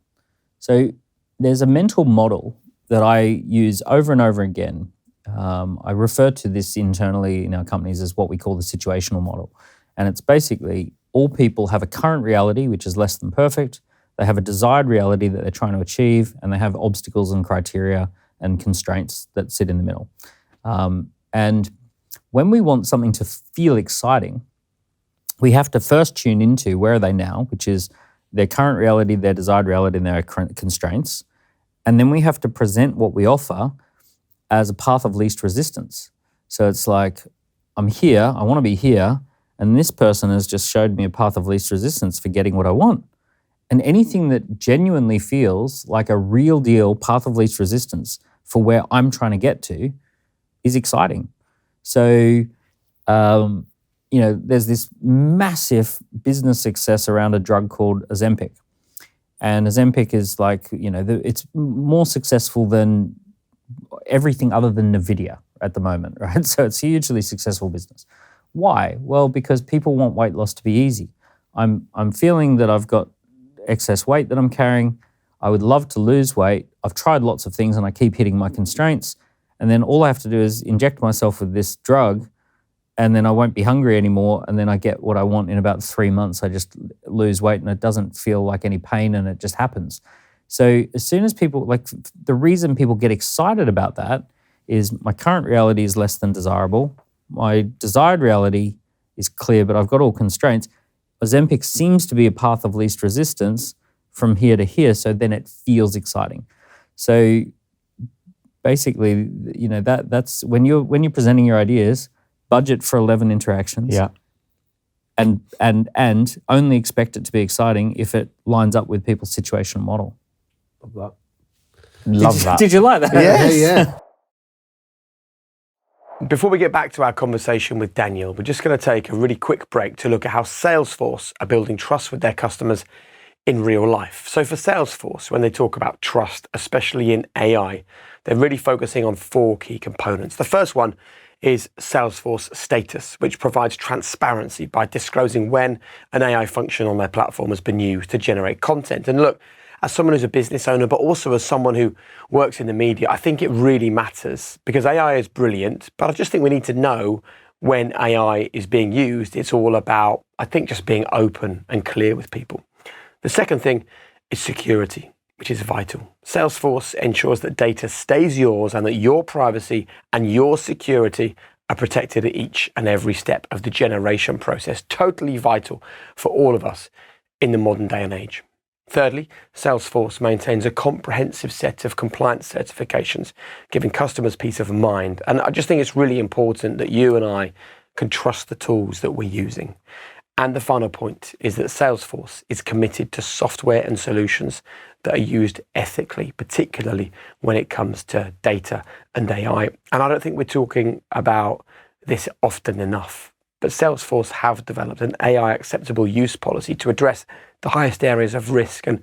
So there's a mental model that I use over and over again. I refer to this internally in our companies as what we call the situational model. And it's basically all people have a current reality, which is less than perfect. They have a desired reality that they're trying to achieve, and they have obstacles and criteria and constraints that sit in the middle. And when we want something to feel exciting, we have to first tune into where are they now, which is their current reality, their desired reality, and their constraints. And then we have to present what we offer as a path of least resistance. So it's like, I'm here, I want to be here, and this person has just showed me a path of least resistance for getting what I want. And anything that genuinely feels like a real deal path of least resistance for where I'm trying to get to is exciting. So, there's this massive business success around a drug called Ozempic. And Ozempic is like, it's more successful than everything other than NVIDIA at the moment, right? So it's a hugely successful business. Why? Well, because people want weight loss to be easy. I'm feeling that I've got excess weight that I'm carrying. I would love to lose weight. I've tried lots of things and I keep hitting my constraints. And then all I have to do is inject myself with this drug, and then I won't be hungry anymore, and then I get what I want in about 3 months. I just lose weight and it doesn't feel like any pain and it just happens. So as soon as people, the reason people get excited about that is my current reality is less than desirable. My desired reality is clear, but I've got all constraints. Ozempic seems to be a path of least resistance from here to here, so then it feels exciting. So basically, that's when you're presenting your ideas, budget for 11 interactions. Yeah. And only expect it to be exciting if it lines up with people's situational model. Love that. that. Did you like that? Yeah. Before we get back to our conversation with Daniel, we're just going to take a really quick break to look at how Salesforce are building trust with their customers in real life. So for Salesforce, when they talk about trust, especially in AI, they're really focusing on 4 key components. The first one is Salesforce Status, which provides transparency by disclosing when an AI function on their platform has been used to generate content. And look, as someone who's a business owner, but also as someone who works in the media, I think it really matters because AI is brilliant, but I just think we need to know when AI is being used. It's all about, I think, just being open and clear with people. The second thing is security, which is vital. Salesforce ensures that data stays yours and that your privacy and your security are protected at each and every step of the generation process. Totally vital for all of us in the modern day and age. Thirdly, Salesforce maintains a comprehensive set of compliance certifications, giving customers peace of mind. And I just think it's really important that you and I can trust the tools that we're using. And the final point is that Salesforce is committed to software and solutions that are used ethically, particularly when it comes to data and AI. And I don't think we're talking about this often enough, but Salesforce have developed an AI acceptable use policy to address the highest areas of risk. And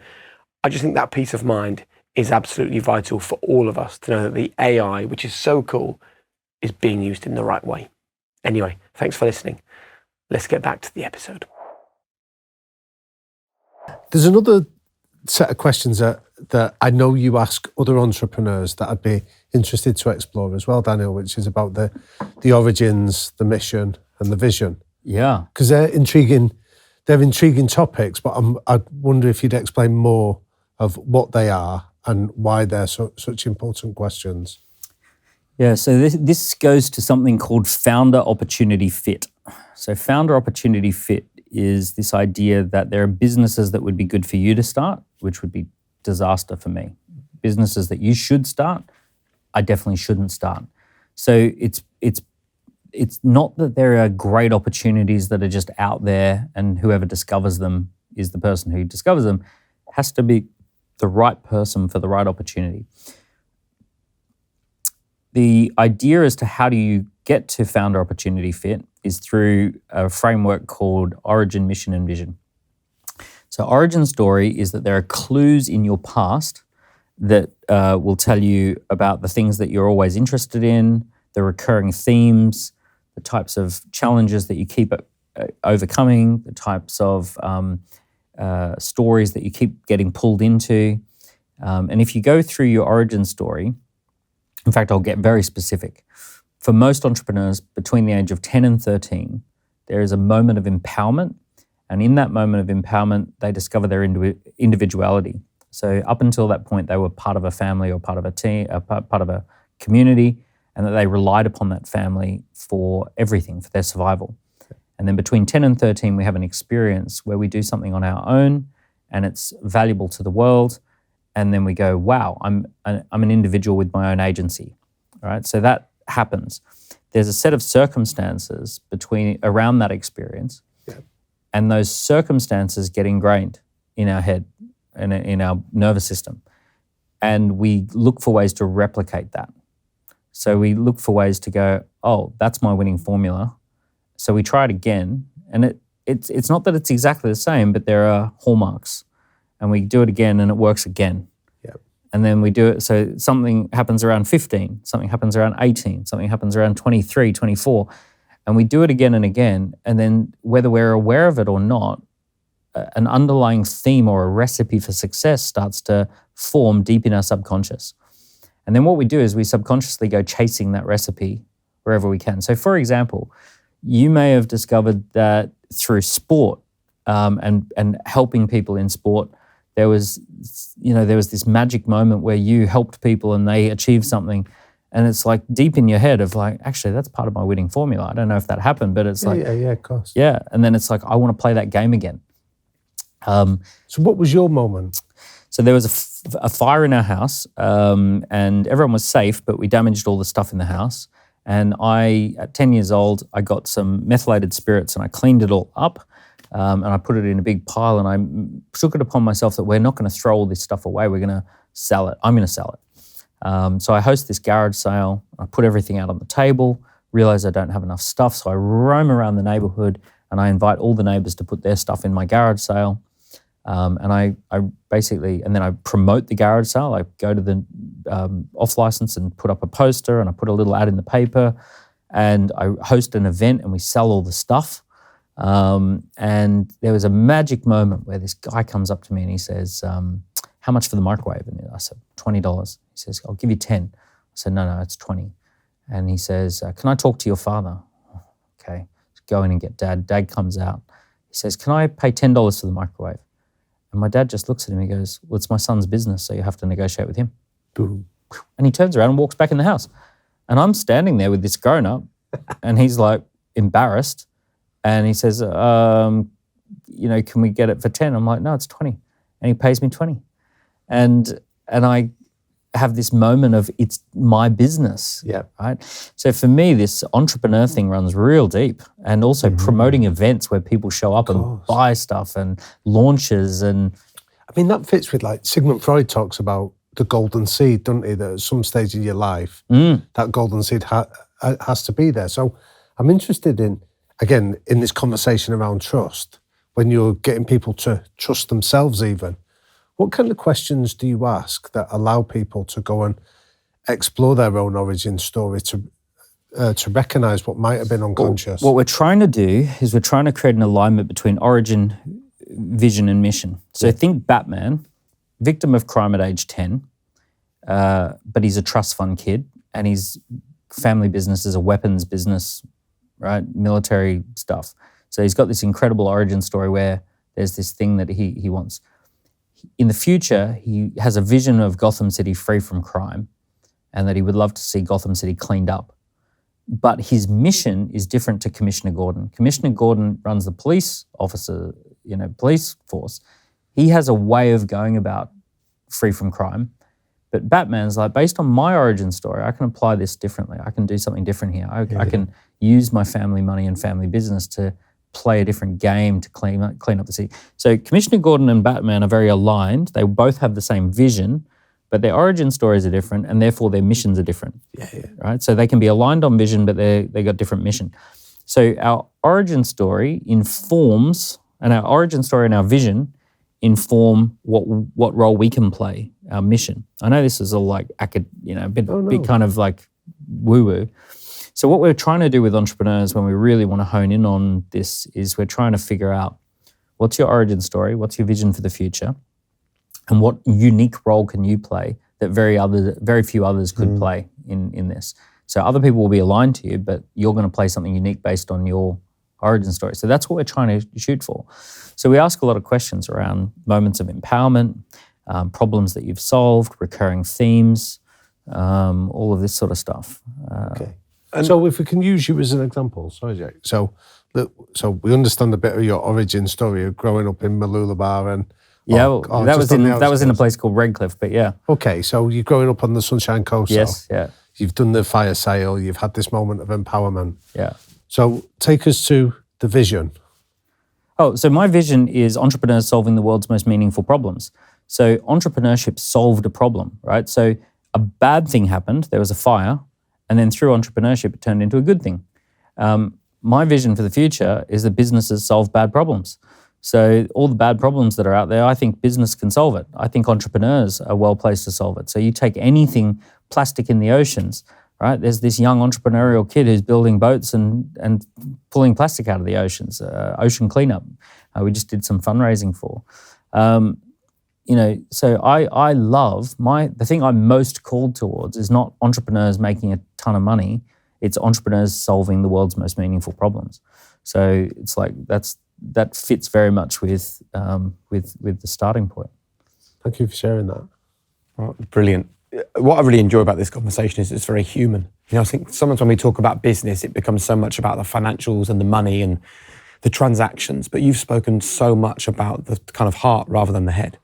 I just think that peace of mind is absolutely vital for all of us to know that the AI, which is so cool, is being used in the right way. Anyway, thanks for listening. Let's get back to the episode. There's another set of questions that I know you ask other entrepreneurs that I'd be interested to explore as well, Daniel, which is about the origins, the mission, and the vision. Yeah. Because they're intriguing topics, but I wonder if you'd explain more of what they are and why they're such important questions. Yeah, so this goes to something called founder opportunity fit. So founder opportunity fit is this idea that there are businesses that would be good for you to start, which would be disaster for me. Businesses that you should start, I definitely shouldn't start. So it's not that there are great opportunities that are just out there and whoever discovers them is the person who discovers them. It has to be the right person for the right opportunity. The idea as to how do you get to founder opportunity fit is through a framework called origin, mission, and vision. So origin story is that there are clues in your past that will tell you about the things that you're always interested in, the recurring themes, the types of challenges that you keep overcoming, the types of stories that you keep getting pulled into. And if you go through your origin story, in fact, I'll get very specific. For most entrepreneurs between the age of 10 and 13, there is a moment of empowerment. And in that moment of empowerment, they discover their individuality. So up until that point, they were part of a family or part of a team, part of a community, and that they relied upon that family for everything, for their survival. And then between 10 and 13, we have an experience where we do something on our own and it's valuable to the world. And then we go, wow, I'm an individual with my own agency, all right? So that happens. There's a set of circumstances around that experience, and those circumstances get ingrained in our head and in our nervous system. And we look for ways to replicate that. So we look for ways to go, oh, that's my winning formula. So we try it again, and it's not that it's exactly the same, but there are hallmarks. And we do it again and it works again. Yep. And then we do it, so something happens around 15, something happens around 18, something happens around 23, 24, and we do it again and again. And then whether we're aware of it or not, an underlying theme or a recipe for success starts to form deep in our subconscious. And then what we do is we subconsciously go chasing that recipe wherever we can. So for example, you may have discovered that through sport and helping people in sport, there was this magic moment where you helped people and they achieved something, and it's like deep in your head of like, actually, that's part of my winning formula. I don't know if that happened, but it's yeah, of course. Yeah, and then it's like, I want to play that game again. So what was your moment? So there was a fire in our house, and everyone was safe, but we damaged all the stuff in the house. And at 10 years old, I got some methylated spirits and I cleaned it all up. And I put it in a big pile, and I took it upon myself that we're not going to throw all this stuff away. We're going to sell it. I'm going to sell it. So I host this garage sale. I put everything out on the table, realize I don't have enough stuff. So I roam around the neighborhood and I invite all the neighbors to put their stuff in my garage sale. And I basically, and then I promote the garage sale. I go to the off license and put up a poster, and I put a little ad in the paper, and I host an event and we sell all the stuff. And there was a magic moment where this guy comes up to me and he says, how much for the microwave? And I said, $20. He says, I'll give you 10. I said, no, it's 20. And he says, can I talk to your father? Okay, go in and get Dad. Dad comes out. He says, can I pay $10 for the microwave? And my dad just looks at him and he goes, well, it's my son's business, so you have to negotiate with him. Boom. And he turns around and walks back in the house. And I'm standing there with this grown-up, and he's like embarrassed. And he says, can we get it for 10? I'm like, no, it's 20. And he pays me 20. And I have this moment of it's my business, Yeah. right? So for me, this entrepreneur thing runs real deep, and also promoting events where people show up and buy stuff and launches. And I mean, that fits with like Sigmund Freud talks about the golden seed, doesn't he? That at some stage in your life, that golden seed has to be there. So I'm interested in, again, in this conversation around trust, when you're getting people to trust themselves even, what kind of questions do you ask that allow people to go and explore their own origin story, to recognise what might have been unconscious? What we're trying to do is we're trying to create an alignment between origin, vision, and mission. So think Batman, victim of crime at age 10, but he's a trust fund kid, and his family business is a weapons business, right? Military stuff. So he's got this incredible origin story where there's this thing that he wants. In the future, he has a vision of Gotham City free from crime, and that he would love to see Gotham City cleaned up. But his mission is different to Commissioner Gordon. Commissioner Gordon runs the police force. He has a way of going about free from crime. But Batman's like, based on my origin story, I can apply this differently. I can do something different here. I can use my family money and family business to play a different game to clean up the city. So Commissioner Gordon and Batman are very aligned. They both have the same vision, but their origin stories are different, and therefore their missions are different. Right? So they can be aligned on vision, but they got different mission. So our origin story informs, and our origin story and our vision inform what role we can play, our mission. I know this is all like big kind of like woo-woo. So what we're trying to do with entrepreneurs when we really want to hone in on this is we're trying to figure out what's your origin story, what's your vision for the future, and what unique role can you play that very few others could play in this. So other people will be aligned to you, but you're going to play something unique based on your origin story. So that's what we're trying to shoot for. So we ask a lot of questions around moments of empowerment, problems that you've solved, recurring themes, all of this sort of stuff. Okay. And so if we can use you as an example, sorry, Jake. So we understand a bit of your origin story of growing up in Mooloolaba and that was in a place called Redcliffe, but yeah. Okay, so you're growing up on the Sunshine Coast. Yes, yeah. You've done the fire sale. You've had this moment of empowerment. Yeah. So take us to the vision. So my vision is entrepreneurs solving the world's most meaningful problems. So entrepreneurship solved a problem, right? So a bad thing happened. There was a fire. And then through entrepreneurship, it turned into a good thing. My vision for the future is that businesses solve bad problems. So all the bad problems that are out there, I think business can solve it. I think entrepreneurs are well placed to solve it. So you take anything, plastic in the oceans, right? There's this young entrepreneurial kid who's building boats and pulling plastic out of the oceans, ocean cleanup. We just did some fundraising for. So I love the thing I'm most called towards is not entrepreneurs making a ton of money. It's entrepreneurs solving the world's most meaningful problems. So it's like that fits very much with the starting point. Thank you for sharing that. Oh, brilliant. What I really enjoy about this conversation is it's very human. I think sometimes when we talk about business, it becomes so much about the financials and the money and the transactions, but you've spoken so much about the kind of heart rather than the head.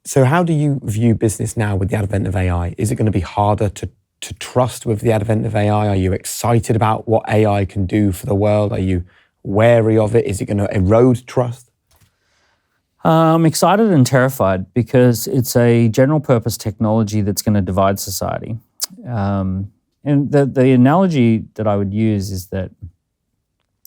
So how do you view business now with the advent of AI? Is it going to be harder to trust with the advent of AI? Are you excited about what AI can do for the world? Are you wary of it? Is it going to erode trust? I'm excited and terrified because it's a general purpose technology that's going to divide society. And the analogy that I would use is that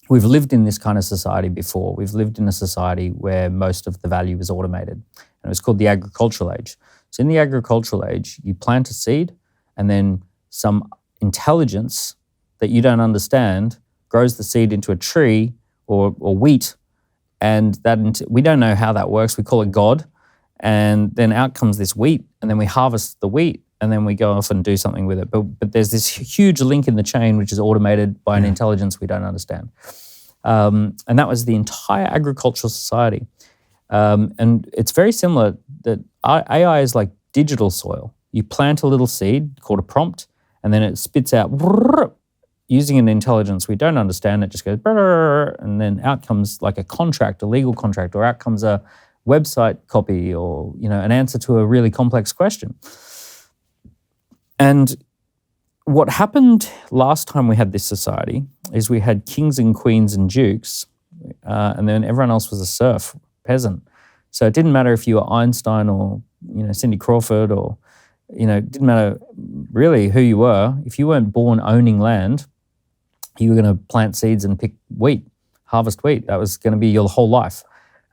we've lived in this kind of society before. We've lived in a society where most of the value was automated. And it was called the agricultural age. So in the agricultural age, you plant a seed and then some intelligence that you don't understand grows the seed into a tree or wheat. And that we don't know how that works. We call it God. And then out comes this wheat, and then we harvest the wheat, and then we go off and do something with it. But there's this huge link in the chain which is automated by an intelligence we don't understand. And that was the entire agricultural society. And it's very similar that AI is like digital soil. You plant a little seed called a prompt, and then it spits out using an intelligence we don't understand. It just goes, and then out comes like a contract, a legal contract, or out comes a website copy or an answer to a really complex question. And what happened last time we had this society is we had kings and queens and dukes, and then everyone else was a serf, peasant. So it didn't matter if you were Einstein or Cindy Crawford or it didn't matter really who you were. If you weren't born owning land, you were going to plant seeds and pick wheat, harvest wheat. That was going to be your whole life,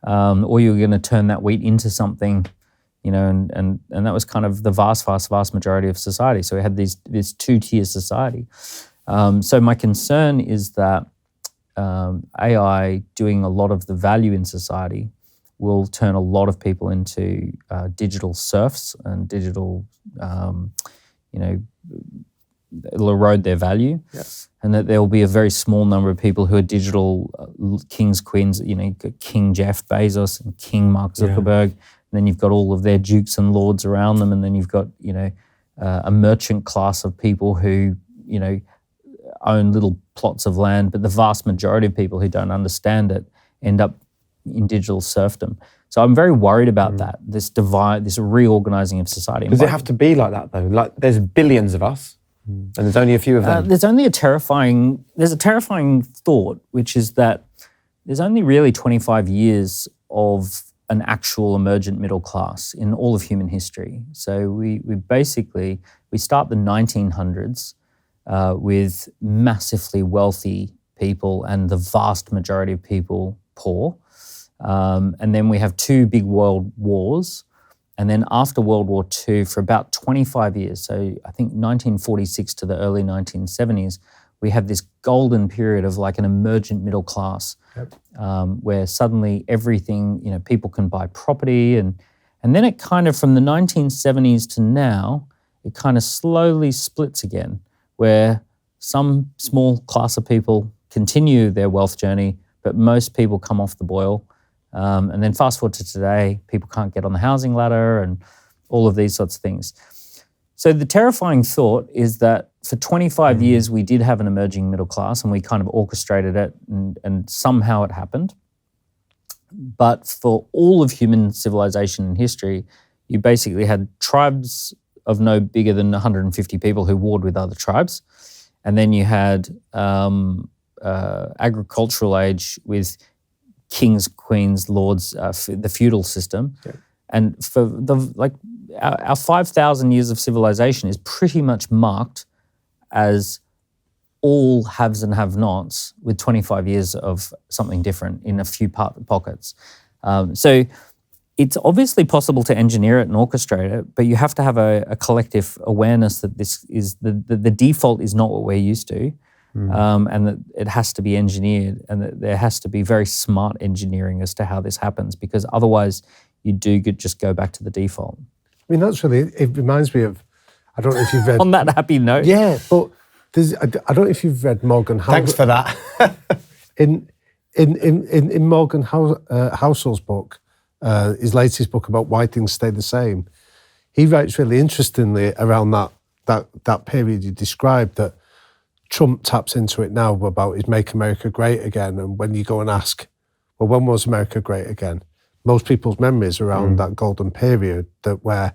or you were going to turn that wheat into something. And that was kind of the vast majority of society. So we had this two-tier society. So my concern is that AI doing a lot of the value in society will turn a lot of people into digital serfs and digital, it'll erode their value. Yeah. And that there will be a very small number of people who are digital kings, queens, King Jeff Bezos and King Mark Zuckerberg. Yeah. And then you've got all of their dukes and lords around them. And then you've got, a merchant class of people who, own little plots of land. But the vast majority of people who don't understand it end up in digital serfdom. So I'm very worried about that, this divide, this reorganizing of society. Does it have to be like that, though? Like, there's billions of us, and there's only a few of them. There's a terrifying thought, which is that there's only really 25 years of an actual emergent middle class in all of human history. So we start the 1900s with massively wealthy people and the vast majority of people poor. And then we have two big world wars. And then after World War II, for about 25 years, so I think 1946 to the early 1970s, we have this golden period of like an emergent middle class. Yep. Where suddenly everything, people can buy property. And then it kind of, from the 1970s to now, it kind of slowly splits again, where some small class of people continue their wealth journey, but most people come off the boil. And then fast forward to today, people can't get on the housing ladder and all of these sorts of things. So the terrifying thought is that for 25 years, we did have an emerging middle class and we kind of orchestrated it and somehow it happened. But for all of human civilization and history, you basically had tribes of no bigger than 150 people who warred with other tribes. And then you had agricultural age with kings, queens, lords, the feudal system. Yeah. And for our 5,000 years of civilization is pretty much marked as all haves and have-nots with 25 years of something different in a few pockets. So it's obviously possible to engineer it and orchestrate it, but you have to have a collective awareness that this is the default is not what we're used to, and that it has to be engineered, and that there has to be very smart engineering as to how this happens, because otherwise you do just go back to the default. I mean, that's really, it reminds me of, I don't know if you've read... On that happy note. Yeah, but I don't know if you've read Morgan Housel. Thanks for that. in Morgan Housel's book, his latest book about why things stay the same, he writes really interestingly around that period you described, that Trump taps into it now about his Make America Great Again. And when you go and ask, well, when was America great again? Most people's memories around that golden period where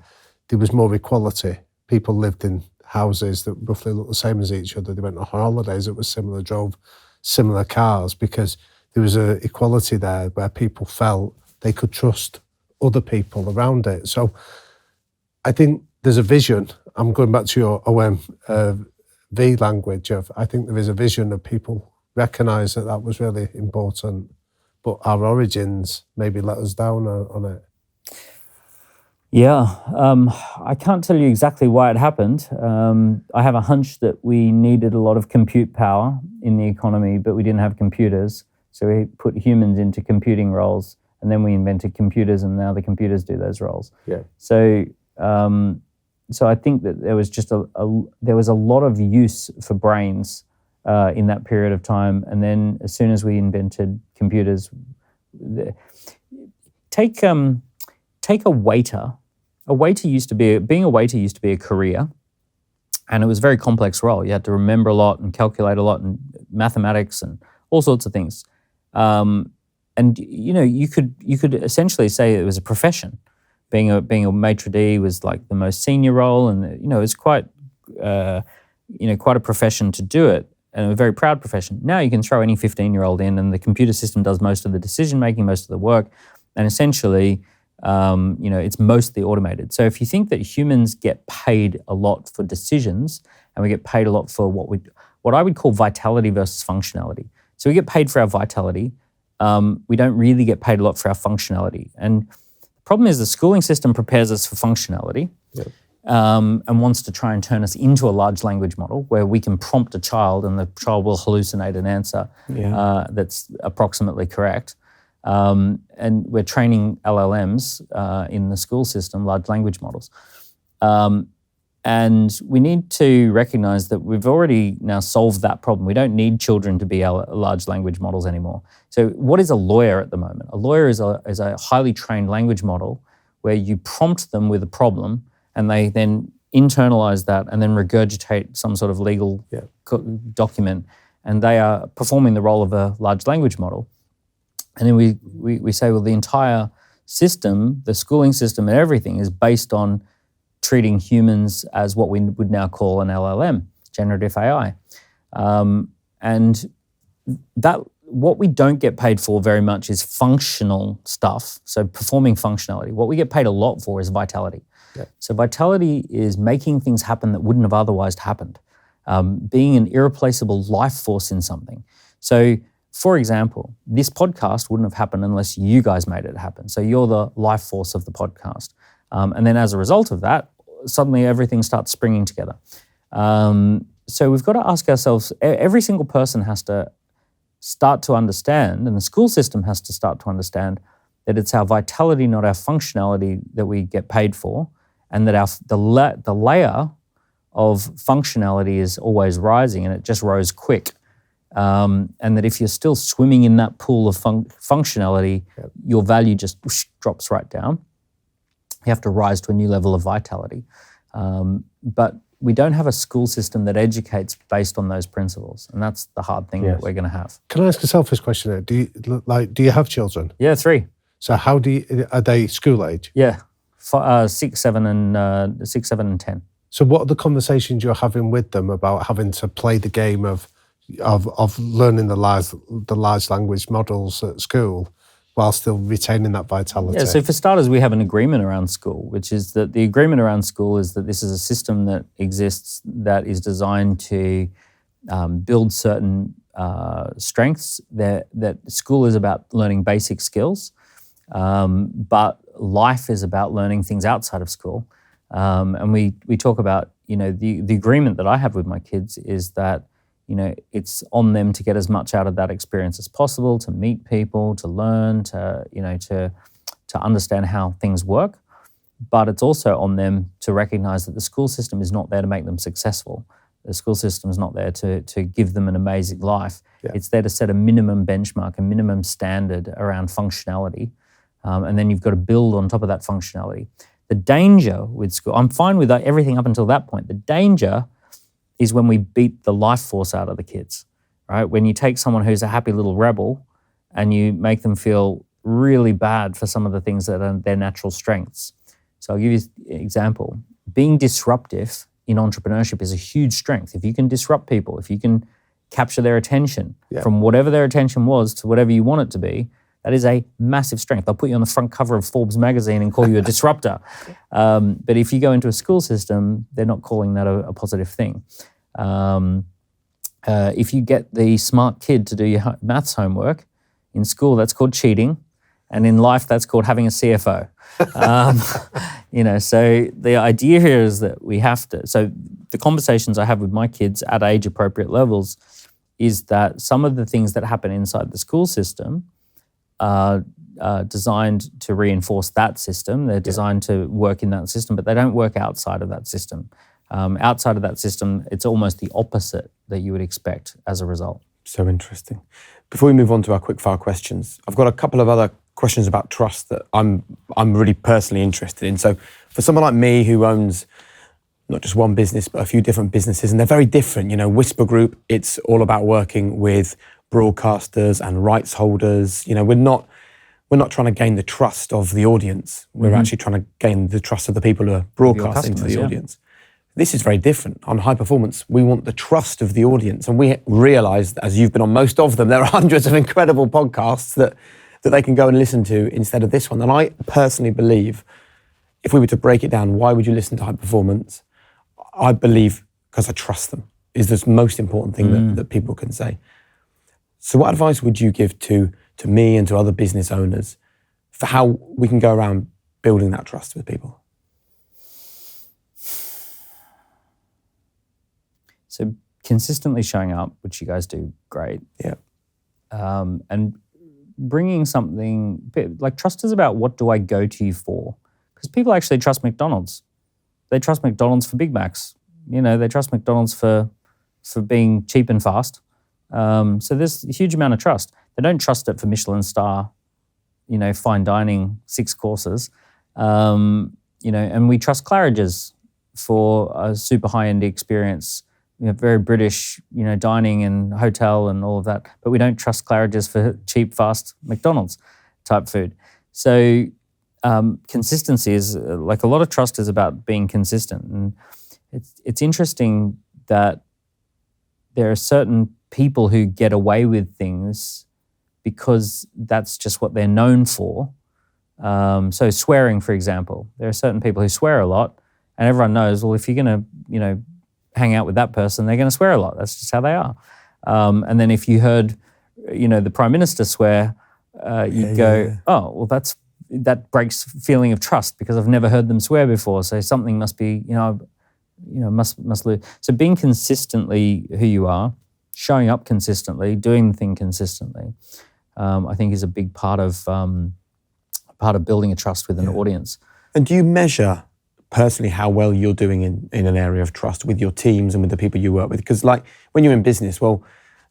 there was more equality. People lived in houses that roughly looked the same as each other. They went on holidays that were similar, drove similar cars, because there was an equality there where people felt they could trust other people around it. So I think there's a vision. I'm going back to your OMV language of, I think there is a vision of people recognise that was really important, but our origins maybe let us down on it. Yeah, I can't tell you exactly why it happened. I have a hunch that we needed a lot of compute power in the economy, but we didn't have computers. So we put humans into computing roles, and then we invented computers, and now the computers do those roles. Yeah. So I think that there was just a lot of use for brains in that period of time, and then as soon as we invented computers, take a waiter. Being a waiter used to be a career, and it was a very complex role. You had to remember a lot and calculate a lot and mathematics and all sorts of things. And you could essentially say it was a profession. Being a maitre d' was like the most senior role, and it was quite quite a profession to do it, and a very proud profession. Now you can throw any 15-year-old in, and the computer system does most of the decision making, most of the work, and essentially, it's mostly automated. So if you think that humans get paid a lot for decisions, and we get paid a lot for what I would call vitality versus functionality. So we get paid for our vitality. We don't really get paid a lot for our functionality. And the problem is the schooling system prepares us for functionality. Yep. And wants to try and turn us into a large language model where we can prompt a child and the child will hallucinate an answer that's approximately correct. And we're training LLMs in the school system, large language models. And we need to recognize that we've already now solved that problem. We don't need children to be large language models anymore. So what is a lawyer at the moment? A lawyer is a highly trained language model where you prompt them with a problem and they then internalize that and then regurgitate some sort of legal document, and they are performing the role of a large language model. And then we say, well, the entire system, the schooling system and everything is based on treating humans as what we would now call an LLM, generative AI. And that what we don't get paid for very much is functional stuff, so performing functionality. What we get paid a lot for is vitality. Yeah. So vitality is making things happen that wouldn't have otherwise happened, being an irreplaceable life force in something. So, for example, this podcast wouldn't have happened unless you guys made it happen. So you're the life force of the podcast. And then as a result of that, suddenly everything starts springing together. So we've got to ask ourselves, every single person has to start to understand, and the school system has to start to understand that it's our vitality, not our functionality, that we get paid for, and that the layer of functionality is always rising, and it just rose quick. And that if you're still swimming in that pool of functionality, your value just drops right down. You have to rise to a new level of vitality. But we don't have a school system that educates based on those principles, and that's the hard thing that we're going to have. Can I ask a selfish question there? Do you have children? Yeah, 3. So are they school age? Yeah, 6, 7, and 10. So what are the conversations you're having with them about having to play the game of learning the large language models at school while still retaining that vitality? Yeah, so for starters, we have an agreement around school, which is that the agreement around school is that this is a system that exists that is designed to build certain strengths. That school is about learning basic skills, but life is about learning things outside of school. And we talk about, the agreement that I have with my kids is that, it's on them to get as much out of that experience as possible, to meet people, to learn, to understand how things work. But it's also on them to recognize that the school system is not there to make them successful. The school system is not there to give them an amazing life. Yeah. It's there to set a minimum benchmark, a minimum standard around functionality. And then you've got to build on top of that functionality. The danger with school, I'm fine with everything up until that point. The danger is when we beat the life force out of the kids, right? When you take someone who's a happy little rebel and you make them feel really bad for some of the things that are their natural strengths. So I'll give you an example. Being disruptive in entrepreneurship is a huge strength. If you can disrupt people, if you can capture their attention from whatever their attention was to whatever you want it to be, that is a massive strength. I'll put you on the front cover of Forbes magazine and call you a disruptor. But if you go into a school system, they're not calling that a positive thing. If you get the smart kid to do your maths homework, in school that's called cheating, and in life that's called having a CFO. So the idea here is that we have to, so the conversations I have with my kids at age appropriate levels is that some of the things that happen inside the school system are designed to reinforce that system. They're designed to work in that system, but they don't work outside of that system. Outside of that system, it's almost the opposite that you would expect as a result. So interesting. Before we move on to our quickfire questions, I've got a couple of other questions about trust that I'm really personally interested in. So for someone like me who owns not just one business, but a few different businesses, and they're very different. Whisper Group, it's all about working with broadcasters and rights holders. We're not trying to gain the trust of the audience. We're actually trying to gain the trust of the people who are broadcasting to the audience. this is very different. On high performance, we want the trust of the audience. And we realize, as you've been on most of them, there are hundreds of incredible podcasts that they can go and listen to instead of this one. And I personally believe, if we were to break it down, why would you listen to high performance? I believe because I trust them is the most important thing that people can say. So what advice would you give to me and to other business owners for how we can go around building that trust with people? So consistently showing up, which you guys do great. Yeah. And bringing something, like trust is about what do I go to you for? Because people actually trust McDonald's. They trust McDonald's for Big Macs. They trust McDonald's for being cheap and fast. So there's a huge amount of trust. They don't trust it for Michelin star, fine dining, 6 courses. And we trust Claridge's for a super high-end experience, very British, dining and hotel and all of that. But we don't trust Claridge's for cheap, fast McDonald's type food. So consistency is, like, a lot of trust is about being consistent. And it's interesting that there are certain people who get away with things because that's just what they're known for. So swearing, for example, there are certain people who swear a lot, and everyone knows, well, if you're going to, hang out with that person, they're going to swear a lot. That's just how they are. And then if you heard, the Prime Minister swear, you'd go, oh, well, that breaks feeling of trust because I've never heard them swear before. So something must be, must lose. So being consistently who you are, showing up consistently, doing the thing consistently, I think is a big part of building a trust with an audience. And do you measure personally how well you're doing in an area of trust with your teams and with the people you work with? Because, like, when you're in business, well,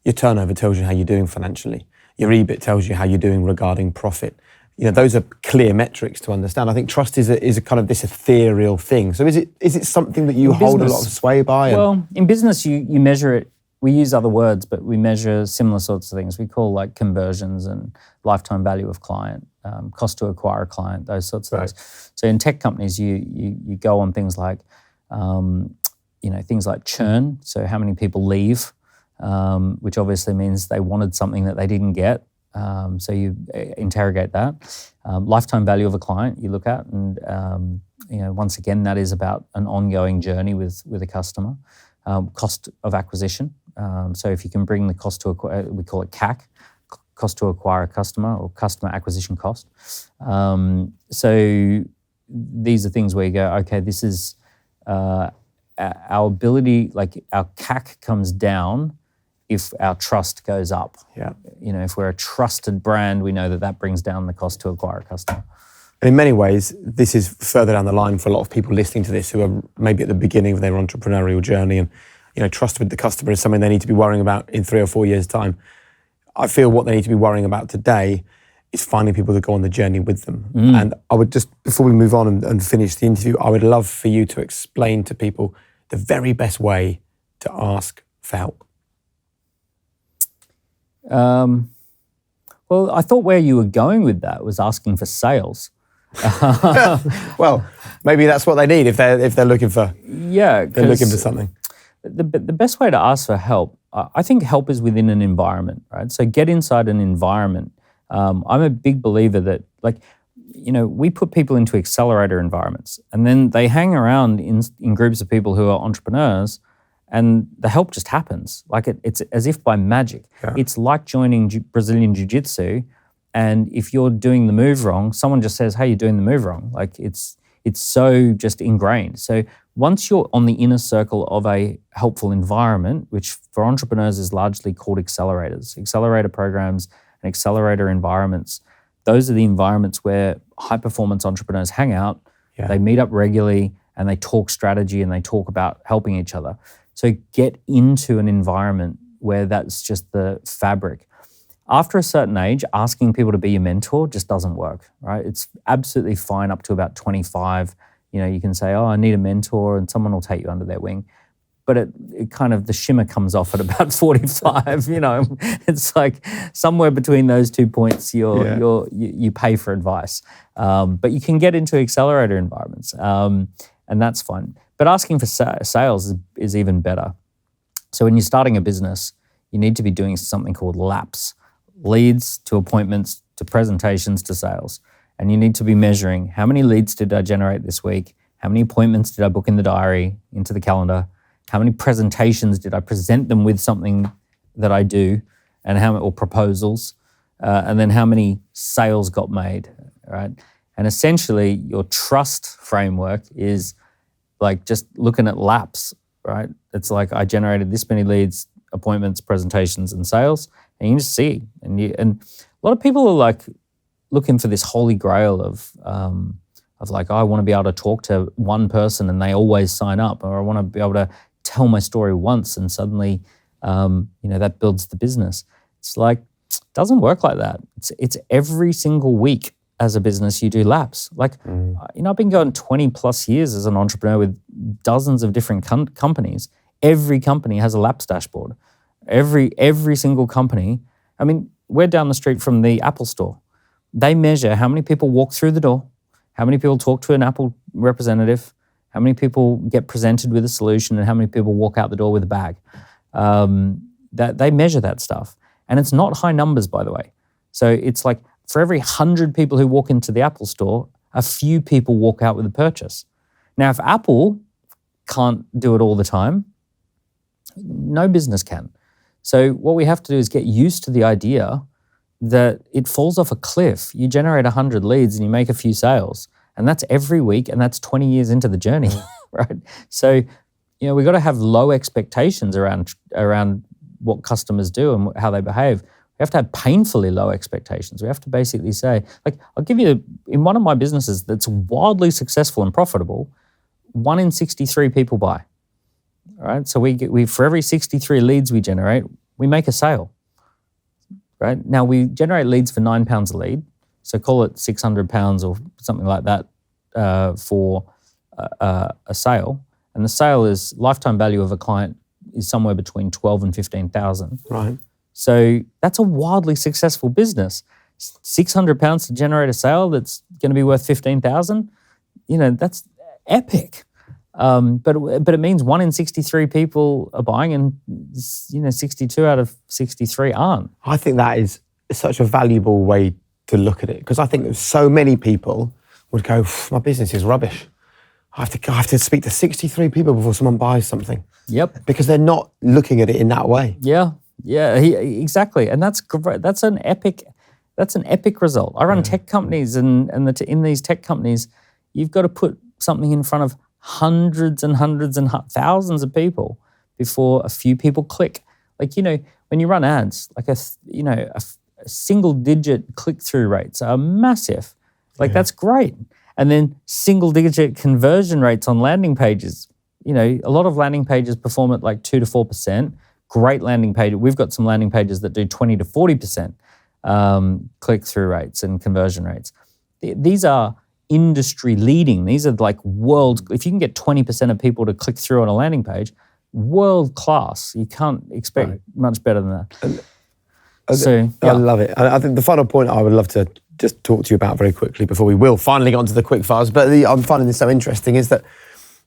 your turnover tells you how you're doing financially. Your EBIT tells you how you're doing regarding profit. Those are clear metrics to understand. I think trust is a kind of this ethereal thing. So is it something that you hold a lot of sway by? Well, in business, you measure it. We use other words, but we measure similar sorts of things. We call, like, conversions and lifetime value of client, cost to acquire a client, those sorts of things. So in tech companies, you go on things like, things like churn. So how many people leave, which obviously means they wanted something that they didn't get. So you interrogate that. Lifetime value of a client you look at, and once again, that is about an ongoing journey with a customer. Cost of acquisition. So if you can bring the cost to acquire, we call it CAC, cost to acquire a customer, or customer acquisition cost. So these are things where you go, okay, this is our ability, like our CAC comes down if our trust goes up. Yeah. If we're a trusted brand, we know that brings down the cost to acquire a customer. And in many ways, this is further down the line for a lot of people listening to this who are maybe at the beginning of their entrepreneurial journey, and trust with the customer is something they need to be worrying about in 3 or 4 years' time. I feel what they need to be worrying about today is finding people to go on the journey with them. And I would just, before we move on and finish the interview, I would love for you to explain to people the very best way to ask for help. Well, I thought where you were going with that was asking for sales. Well, maybe that's what they need if they're looking for they're looking for something. The best way to ask for help, I think help is within an environment, right? So get inside an environment. I'm a big believer that, like, we put people into accelerator environments, and then they hang around in groups of people who are entrepreneurs, and the help just happens. Like it's as if by magic. Yeah. It's like joining Brazilian Jiu-Jitsu, and if you're doing the move wrong, someone just says, hey, you're doing the move wrong. Like it's so just ingrained. So once you're on the inner circle of a helpful environment, which for entrepreneurs is largely called accelerators, accelerator programs and accelerator environments, those are the environments where high-performance entrepreneurs hang out, they meet up regularly, and they talk strategy and they talk about helping each other. So get into an environment where that's just the fabric. After a certain age, asking people to be your mentor just doesn't work, right? It's absolutely fine up to about 25. You can say, oh, I need a mentor, and someone will take you under their wing. But it kind of, the shimmer comes off at about 45, It's like somewhere between those 2 points, you pay for advice. But you can get into accelerator environments. and that's fine. But asking for sales is even better. So when you're starting a business, you need to be doing something called laps, leads to appointments to presentations to sales. And you need to be measuring how many leads did I generate this week? How many appointments did I book in the diary, into the calendar? How many presentations did I present them with something that I do, and or proposals? And then how many sales got made, right? And essentially your trust framework is like just looking at laps, right? It's like I generated this many leads, appointments, presentations, and sales, and you just see. And a lot of people are like looking for this holy grail of like, oh, I want to be able to talk to one person and they always sign up, or I want to be able to tell my story once and suddenly, that builds the business. It's like, it doesn't work like that. It's every single week as a business you do laps. Like, I've been going 20 plus years as an entrepreneur with dozens of different companies. Every company has a laps dashboard. Every single company. I mean, we're down the street from the Apple store. They measure how many people walk through the door, how many people talk to an Apple representative, how many people get presented with a solution, and how many people walk out the door with a bag. That they measure that stuff. And it's not high numbers, by the way. So it's like for every 100 people who walk into the Apple store, a few people walk out with a purchase. Now, if Apple can't do it all the time, no business can. So what we have to do is get used to the idea that it falls off a cliff. You generate 100 leads and you make a few sales, and that's every week, and that's 20 years into the journey, right? So, we've got to have low expectations around what customers do and how they behave. We have to have painfully low expectations. We have to basically say, like, I'll give you, in one of my businesses that's wildly successful and profitable, 1 in 63 people buy. All right, so we for every 63 leads we generate, we make a sale. Right now, we generate leads for £9 a lead, so call it £600 or something like that for a sale. And the sale is lifetime value of a client is somewhere between 12 and 15,000. Right. So that's a wildly successful business. £600 to generate a sale that's going to be worth 15,000. That's epic. But it means 1 in 63 people are buying, and 62 out of 63 aren't. I think that is such a valuable way to look at it, because I think so many people would go, my business is rubbish. I have to speak to 63 people before someone buys something. Yep. Because they're not looking at it in that way. Yeah, exactly. And that's great. That's an epic result. I run tech companies, and in these tech companies, you've got to put something in front of hundreds and hundreds and thousands of people before a few people click. Like, when you run ads, like a single-digit click-through rates are massive. Like, that's great. And then single-digit conversion rates on landing pages. A lot of landing pages perform at like 2 to 4%. Great landing page. We've got some landing pages that do 20 to 40% click-through rates and conversion rates. These are industry leading. These are like if you can get 20% of people to click through on a landing page, world class. You can't expect much better than that. I love it. I think the final point I would love to just talk to you about very quickly before we will finally get onto the quick fires, but I'm finding this so interesting, is that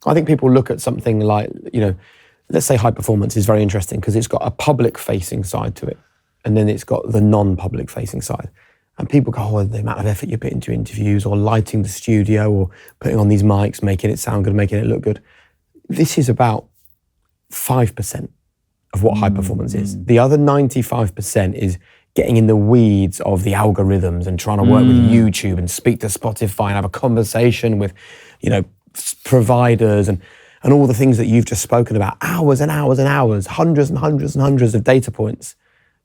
I think people look at something like, let's say high performance is very interesting because it's got a public facing side to it, and then it's got the non-public facing side. And people go, oh, the amount of effort you put into interviews, or lighting the studio, or putting on these mics, making it sound good, making it look good. This is about 5% of what high performance is. The other 95% is getting in the weeds of the algorithms and trying to work with YouTube and speak to Spotify and have a conversation with, providers and all the things that you've just spoken about, hours and hours and hours, hundreds and hundreds and hundreds of data points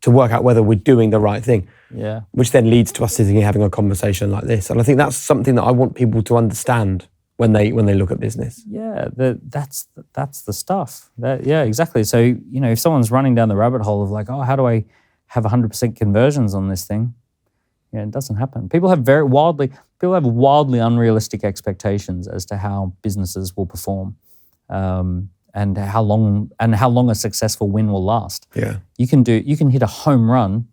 to work out whether we're doing the right thing. Yeah. Which then leads to us sitting here having a conversation like this. And I think that's something that I want people to understand when they look at business. Yeah, that's the stuff. Exactly. So, if someone's running down the rabbit hole of like, oh, how do I have 100% conversions on this thing? It doesn't happen. People have wildly unrealistic expectations as to how businesses will perform. And how long a successful win will last. Yeah. You can hit a home run.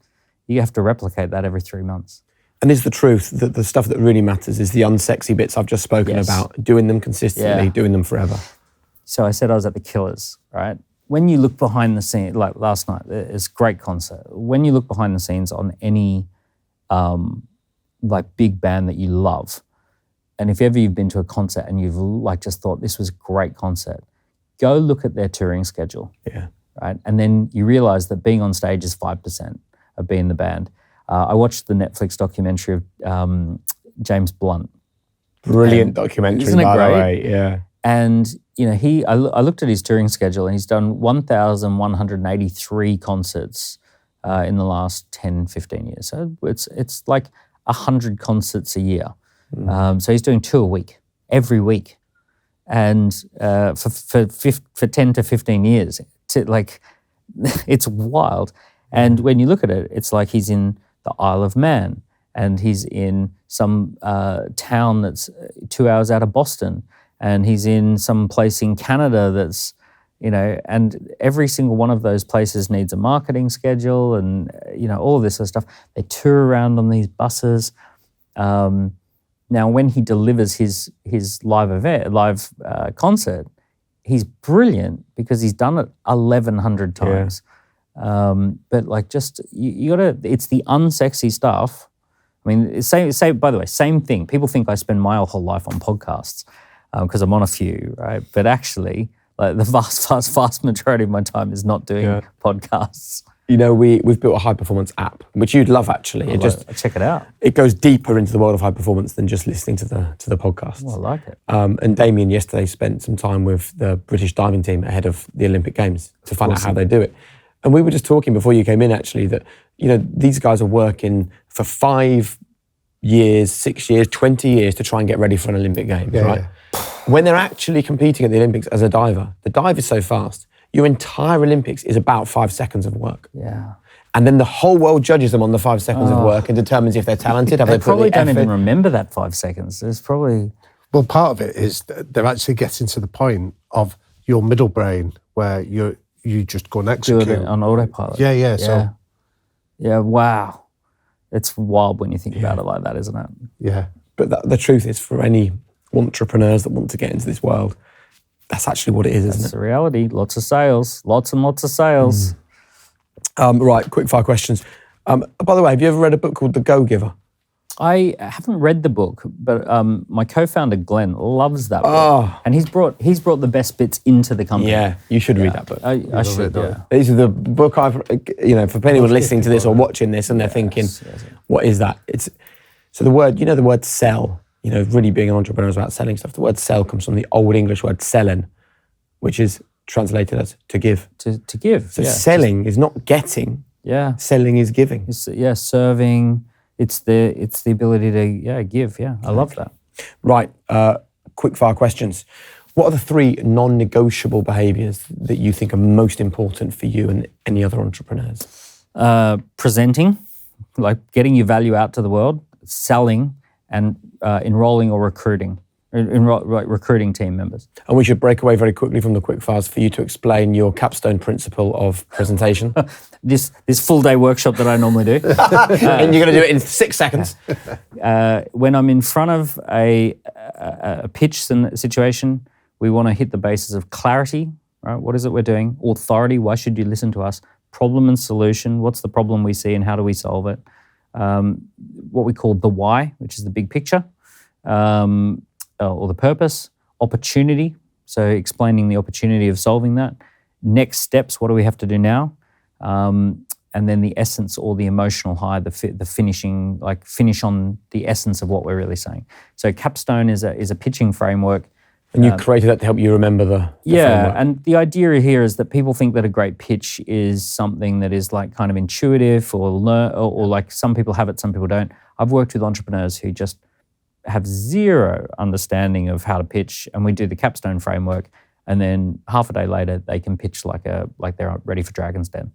You have to replicate that every 3 months. And is the truth that the stuff that really matters is the unsexy bits I've just spoken about, doing them consistently, doing them forever? So I said I was at the Killers, right? When you look behind the scenes, like last night, it's a great concert. When you look behind the scenes on any like big band that you love, and if ever you've been to a concert and you've like just thought this was a great concert, go look at their touring schedule, right? And then you realize that being on stage is 5% of being the band. I watched the Netflix documentary of James Blunt. Brilliant documentary, isn't it by great? the way, yeah. And you know, I looked at his touring schedule, and he's done 1,183 concerts in the last 10, 15 years. So it's like 100 concerts a year. So he's doing 2 a week, every week, and for 10 to 15 years, it's wild. And when you look at it, it's like he's in the Isle of Man, and he's in some town that's 2 hours out of Boston, and he's in some place in Canada that's, you know, and every single one of those places needs a marketing schedule and, you know, all of this sort of stuff. They tour around on these buses. Now, when he delivers his live concert, he's brilliant because he's done it 1,100 times. But like, just you gotta. It's the unsexy stuff. I mean, by the way, same thing. People think I spend my whole life on podcasts because I'm on a few, right? But actually, like the vast majority of my time is not doing podcasts. You know, we've built a high performance app, which you'd love actually. Check it out. It goes deeper into the world of high performance than just listening to the podcast. Well, I like it. And Damian yesterday spent some time with the British diving team ahead of the Olympic Games to find out how they do it. And we were just talking before you came in actually that, you know, these guys are working for 5 years, 6 years, 20 years to try and get ready for an Olympic Games, right? Yeah. When they're actually competing at the Olympics as a diver, the dive is so fast. Your entire Olympics is about 5 seconds of work. Yeah. And then the whole world judges them on the 5 seconds of work and determines if they're talented. Have they probably don't even remember that 5 seconds. There's probably... Well, part of it is they're actually getting to the point of your middle brain where you just go and execute. Do it on autopilot. Yeah. So. Yeah, wow. It's wild when you think about it like that, isn't it? Yeah. But the truth is, for any entrepreneurs that want to get into this world, that's actually what it is, isn't it? That's the reality. Lots of sales. Lots and lots of sales. Right, quick fire questions. By the way, have you ever read a book called The Go-Giver? I haven't read the book, but my co-founder Glenn loves that book, and he's brought the best bits into the company. Yeah, you should read that book. I should. Yeah. This is the book I've, you know, for anyone listening to this or watching this, and they're thinking, what is that? It's so the word, you know, the word sell. You know, really being an entrepreneur is about selling stuff. The word sell comes from the Old English word sellen, which is translated as to give. To give. So selling is not getting. Yeah. Selling is giving. It's, serving. It's the ability to give. Yeah, I love that. Right, quick fire questions. What are the 3 non-negotiable behaviours that you think are most important for you and any other entrepreneurs? Presenting, like getting your value out to the world, selling, and enrolling or recruiting. Recruiting team members. And we should break away very quickly from the quick fires for you to explain your capstone principle of presentation. This full day workshop that I normally do. And you're going to do it in 6 seconds. When I'm in front of a pitch situation, we want to hit the basis of clarity, right? What is it we're doing? Authority, why should you listen to us? Problem and solution, what's the problem we see and how do we solve it? What we call the why, which is the big picture. Or the purpose, opportunity, so explaining the opportunity of solving that. Next steps, what do we have to do now? And then the essence or the emotional high, the finishing, like finish on the essence of what we're really saying. So Capstone is a pitching framework. And you created that to help you remember the framework. And the idea here is that people think that a great pitch is something that is like kind of intuitive or like some people have it, some people don't. I've worked with entrepreneurs who just have zero understanding of how to pitch, and we do the Capstone framework, and then half a day later they can pitch like they're ready for Dragon's Den.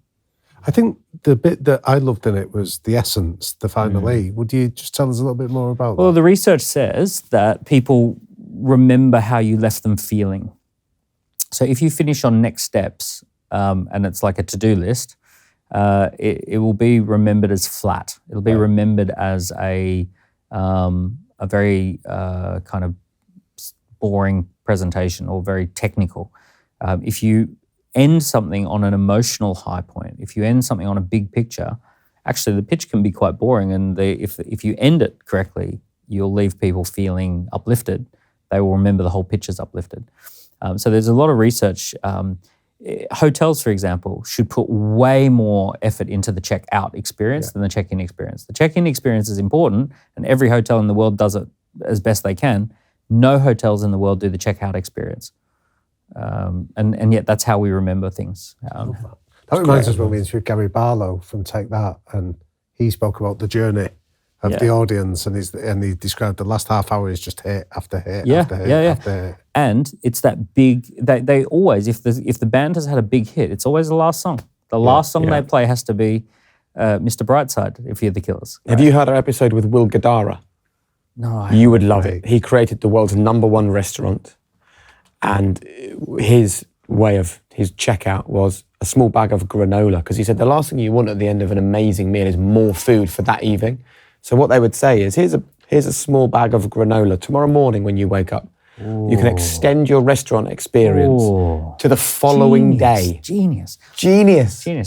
I think the bit that I loved in it was the essence, the final E. Would you just tell us a little bit more about that? Well, the research says that people remember how you left them feeling. So if you finish on next steps, and it's like a to-do list, it will be remembered as flat. It'll be remembered as a very kind of boring presentation or very technical. If you end something on an emotional high point, if you end something on a big picture, actually the pitch can be quite boring, and if you end it correctly, you'll leave people feeling uplifted. They will remember the whole pitch as uplifted. So there's a lot of research. Hotels, for example, should put way more effort into the check-out experience than the check-in experience. The check-in experience is important, and every hotel in the world does it as best they can. No hotels in the world do the check-out experience. And yet that's how we remember things. That reminds us when we interviewed Gary Barlow from Take That, and he spoke about the journey of the audience, and he described the last half hour is just hit after hit after hit after hit. And it's that big. They always, if the band has had a big hit, it's always the last song. The last song they play has to be Mr. Brightside if you're the Killers. Have you heard our episode with Will Gadara? No, you would love it. He created the world's #1 restaurant, and his way of his checkout was a small bag of granola, because he said the last thing you want at the end of an amazing meal is more food for that evening. So what they would say is, here's a small bag of granola. Tomorrow morning when you wake up, you can extend your restaurant experience to the following day. Genius.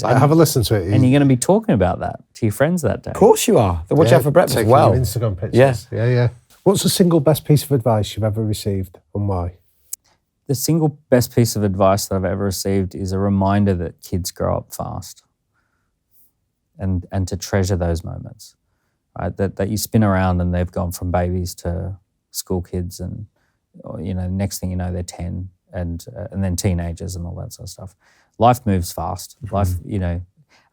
Have a listen to it. And you're going to be talking about that to your friends that day. Of course you are. They watch out for breakfast as well. Instagram pictures. Yeah. What's the single best piece of advice you've ever received, and why? The single best piece of advice that I've ever received is a reminder that kids grow up fast, and to treasure those moments. Right, that you spin around and they've gone from babies to school kids, and next thing you know they're 10 and then teenagers and all that sort of stuff. Life moves fast. Life,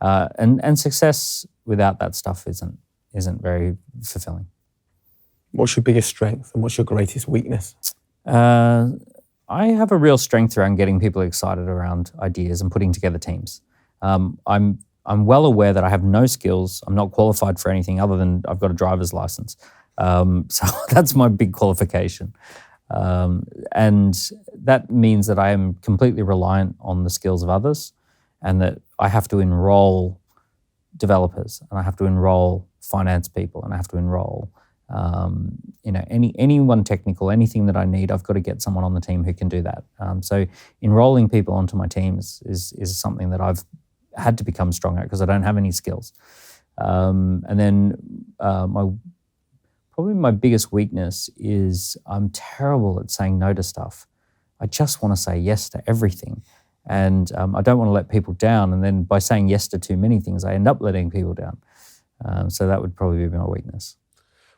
and success without that stuff isn't very fulfilling. What's your biggest strength and what's your greatest weakness? I have a real strength around getting people excited around ideas and putting together teams. I'm well aware that I have no skills. I'm not qualified for anything other than I've got a driver's license. So that's my big qualification. And that means that I am completely reliant on the skills of others, and that I have to enroll developers, and I have to enroll finance people, and I have to enroll anyone technical, anything that I need, I've got to get someone on the team who can do that. So enrolling people onto my teams is something that I've had to become strong at because I don't have any skills. And then probably my biggest weakness is I'm terrible at saying no to stuff. I just want to say yes to everything. And I don't want to let people down. And then by saying yes to too many things, I end up letting people down. So that would probably be my weakness.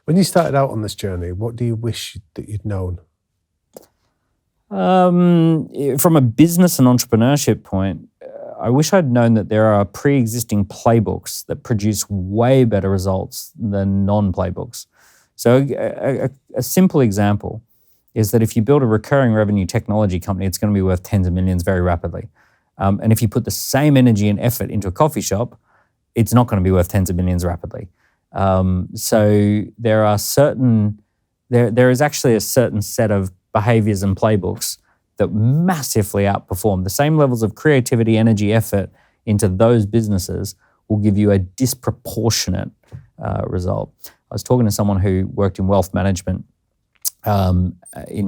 When you started out on this journey, what do you wish that you'd known? From a business and entrepreneurship point, I wish I'd known that there are pre-existing playbooks that produce way better results than non-playbooks. So a simple example is that if you build a recurring revenue technology company, it's going to be worth tens of millions very rapidly. And if you put the same energy and effort into a coffee shop, it's not going to be worth tens of millions rapidly. So there are there is actually a certain set of behaviors and playbooks that massively outperform. The same levels of creativity, energy, effort into those businesses will give you a disproportionate result. I was talking to someone who worked in wealth management in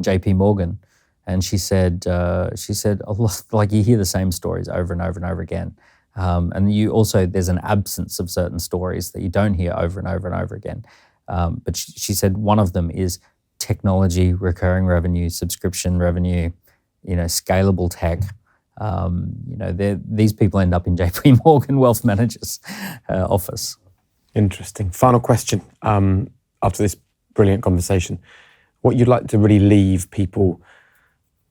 JP Morgan, and she said, like you hear the same stories over and over and over again. And there's an absence of certain stories that you don't hear over and over and over again. But she said one of them is technology, recurring revenue, subscription revenue, scalable tech. These people end up in JP Morgan Wealth Managers office. Interesting. Final question after this brilliant conversation. What you'd like to really leave people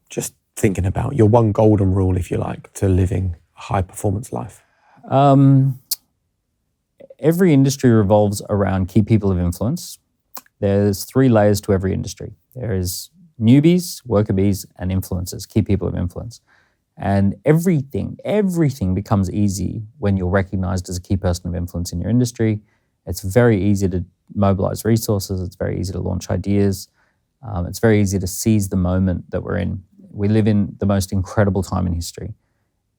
just thinking about, your one golden rule, if you like, to living a high-performance life? Every industry revolves around key people of influence. There's 3 layers to every industry. There is newbies, worker bees, and influencers, key people of influence. And everything becomes easy when you're recognized as a key person of influence in your industry. It's very easy to mobilize resources. It's very easy to launch ideas. It's very easy to seize the moment that we're in. We live in the most incredible time in history.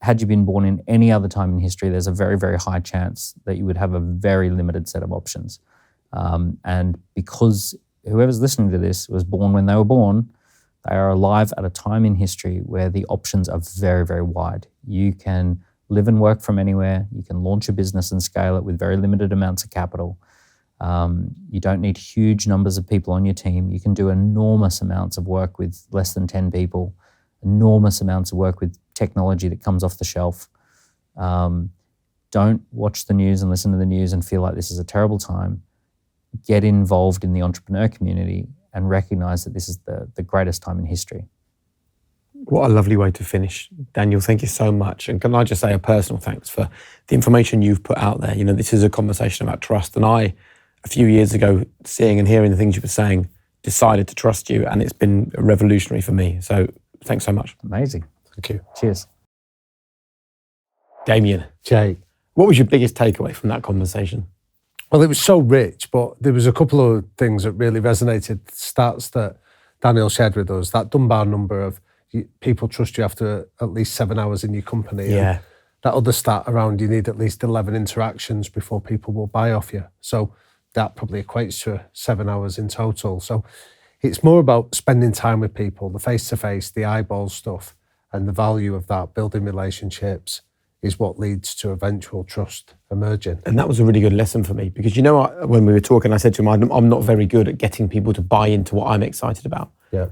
had you been born in any other time in history, there's a very, very high chance that you would have a very limited set of options. And because whoever's listening to this was born when they were born, they are alive at a time in history where the options are very, very wide. You can live and work from anywhere. You can launch a business and scale it with very limited amounts of capital. You don't need huge numbers of people on your team. You can do enormous amounts of work with less than 10 people, enormous amounts of work with technology that comes off the shelf. Don't watch the news and listen to the news and feel like this is a terrible time. Get involved in the entrepreneur community and recognize that this is the greatest time in history. What a lovely way to finish. Daniel, thank you so much. And can I just say a personal thanks for the information you've put out there. You know, this is a conversation about trust. And I, a few years ago, seeing and hearing the things you were saying, decided to trust you. And it's been revolutionary for me. So thanks so much. Amazing. Thank you. Cheers. Damian, Jake. what was your biggest takeaway from that conversation? Well, it was so rich, but there was a couple of things that really resonated. Stats that Daniel shared with us, that Dunbar number of people trust you after at least 7 hours in your company. Yeah. And that other stat around you need at least 11 interactions before people will buy off you. So that probably equates to 7 hours in total. So it's more about spending time with people, the face-to-face, the eyeball stuff, and the value of that, building relationships, is what leads to eventual trust emerging. And that was a really good lesson for me because, you know, when we were talking, I said to him, I'm not very good at getting people to buy into what I'm excited about. Yeah.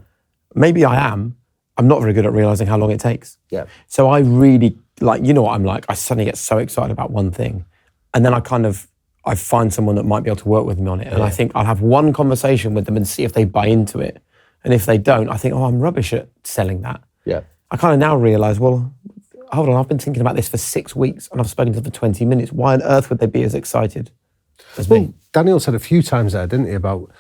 Maybe I am. I'm not very good at realizing how long it takes. Yeah. So I really, like, you know what I'm like, I suddenly get so excited about one thing. And then I find someone that might be able to work with me on it. And I think I'll have one conversation with them and see if they buy into it. And if they don't, I think, I'm rubbish at selling that. Yeah. I kind of now realize, well, hold on, I've been thinking about this for 6 weeks and I've spoken to them for 20 minutes. Why on earth would they be as excited as me? Daniel said a few times there, didn't he, about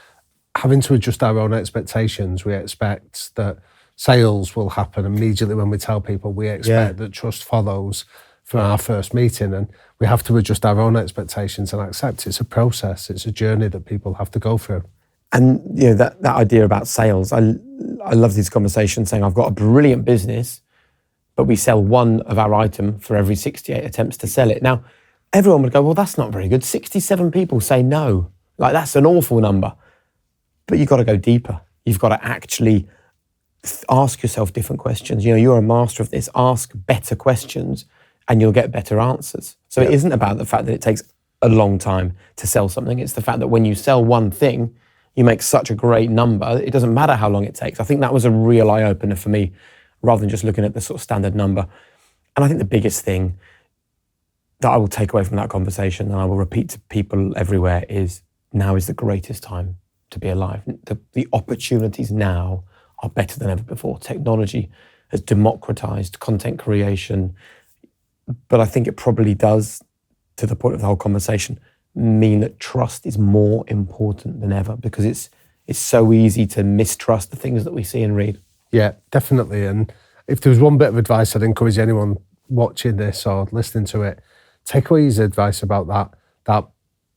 having to adjust our own expectations. We expect that sales will happen immediately when we tell people. We expect that trust follows from our first meeting, and we have to adjust our own expectations and accept it's a process, it's a journey that people have to go through. And you know that idea about sales, I love these conversations saying I've got a brilliant business, but we sell one of our item for every 68 attempts to sell it. Now, everyone would go, well, that's not very good. 67 people say no. Like, that's an awful number. But you've got to go deeper. You've got to actually ask yourself different questions. You know, you're a master of this. Ask better questions and you'll get better answers. So it isn't about the fact that it takes a long time to sell something. It's the fact that when you sell one thing, you make such a great number. It doesn't matter how long it takes. I think that was a real eye-opener for me, rather than just looking at the sort of standard number. And I think the biggest thing that I will take away from that conversation, and I will repeat to people everywhere, is now is the greatest time to be alive. The opportunities now are better than ever before. Technology has democratized content creation, but I think it probably does, to the point of the whole conversation, mean that trust is more important than ever, because it's so easy to mistrust the things that we see and read. Yeah, definitely. And if there was one bit of advice I'd encourage anyone watching this or listening to it, take away his advice about that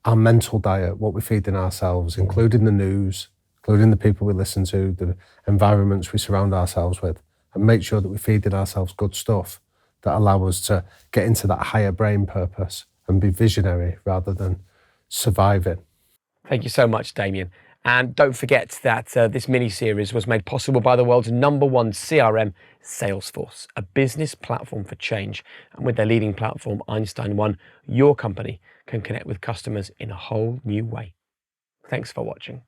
our mental diet, what we're feeding ourselves, including the news, including the people we listen to, the environments we surround ourselves with, and make sure that we're feeding ourselves good stuff that allow us to get into that higher brain purpose and be visionary rather than surviving. Thank you so much, Damian. And don't forget that this mini-series was made possible by the world's #1 CRM, Salesforce, a business platform for change. And with their leading platform, Einstein 1, your company can connect with customers in a whole new way. Thanks for watching.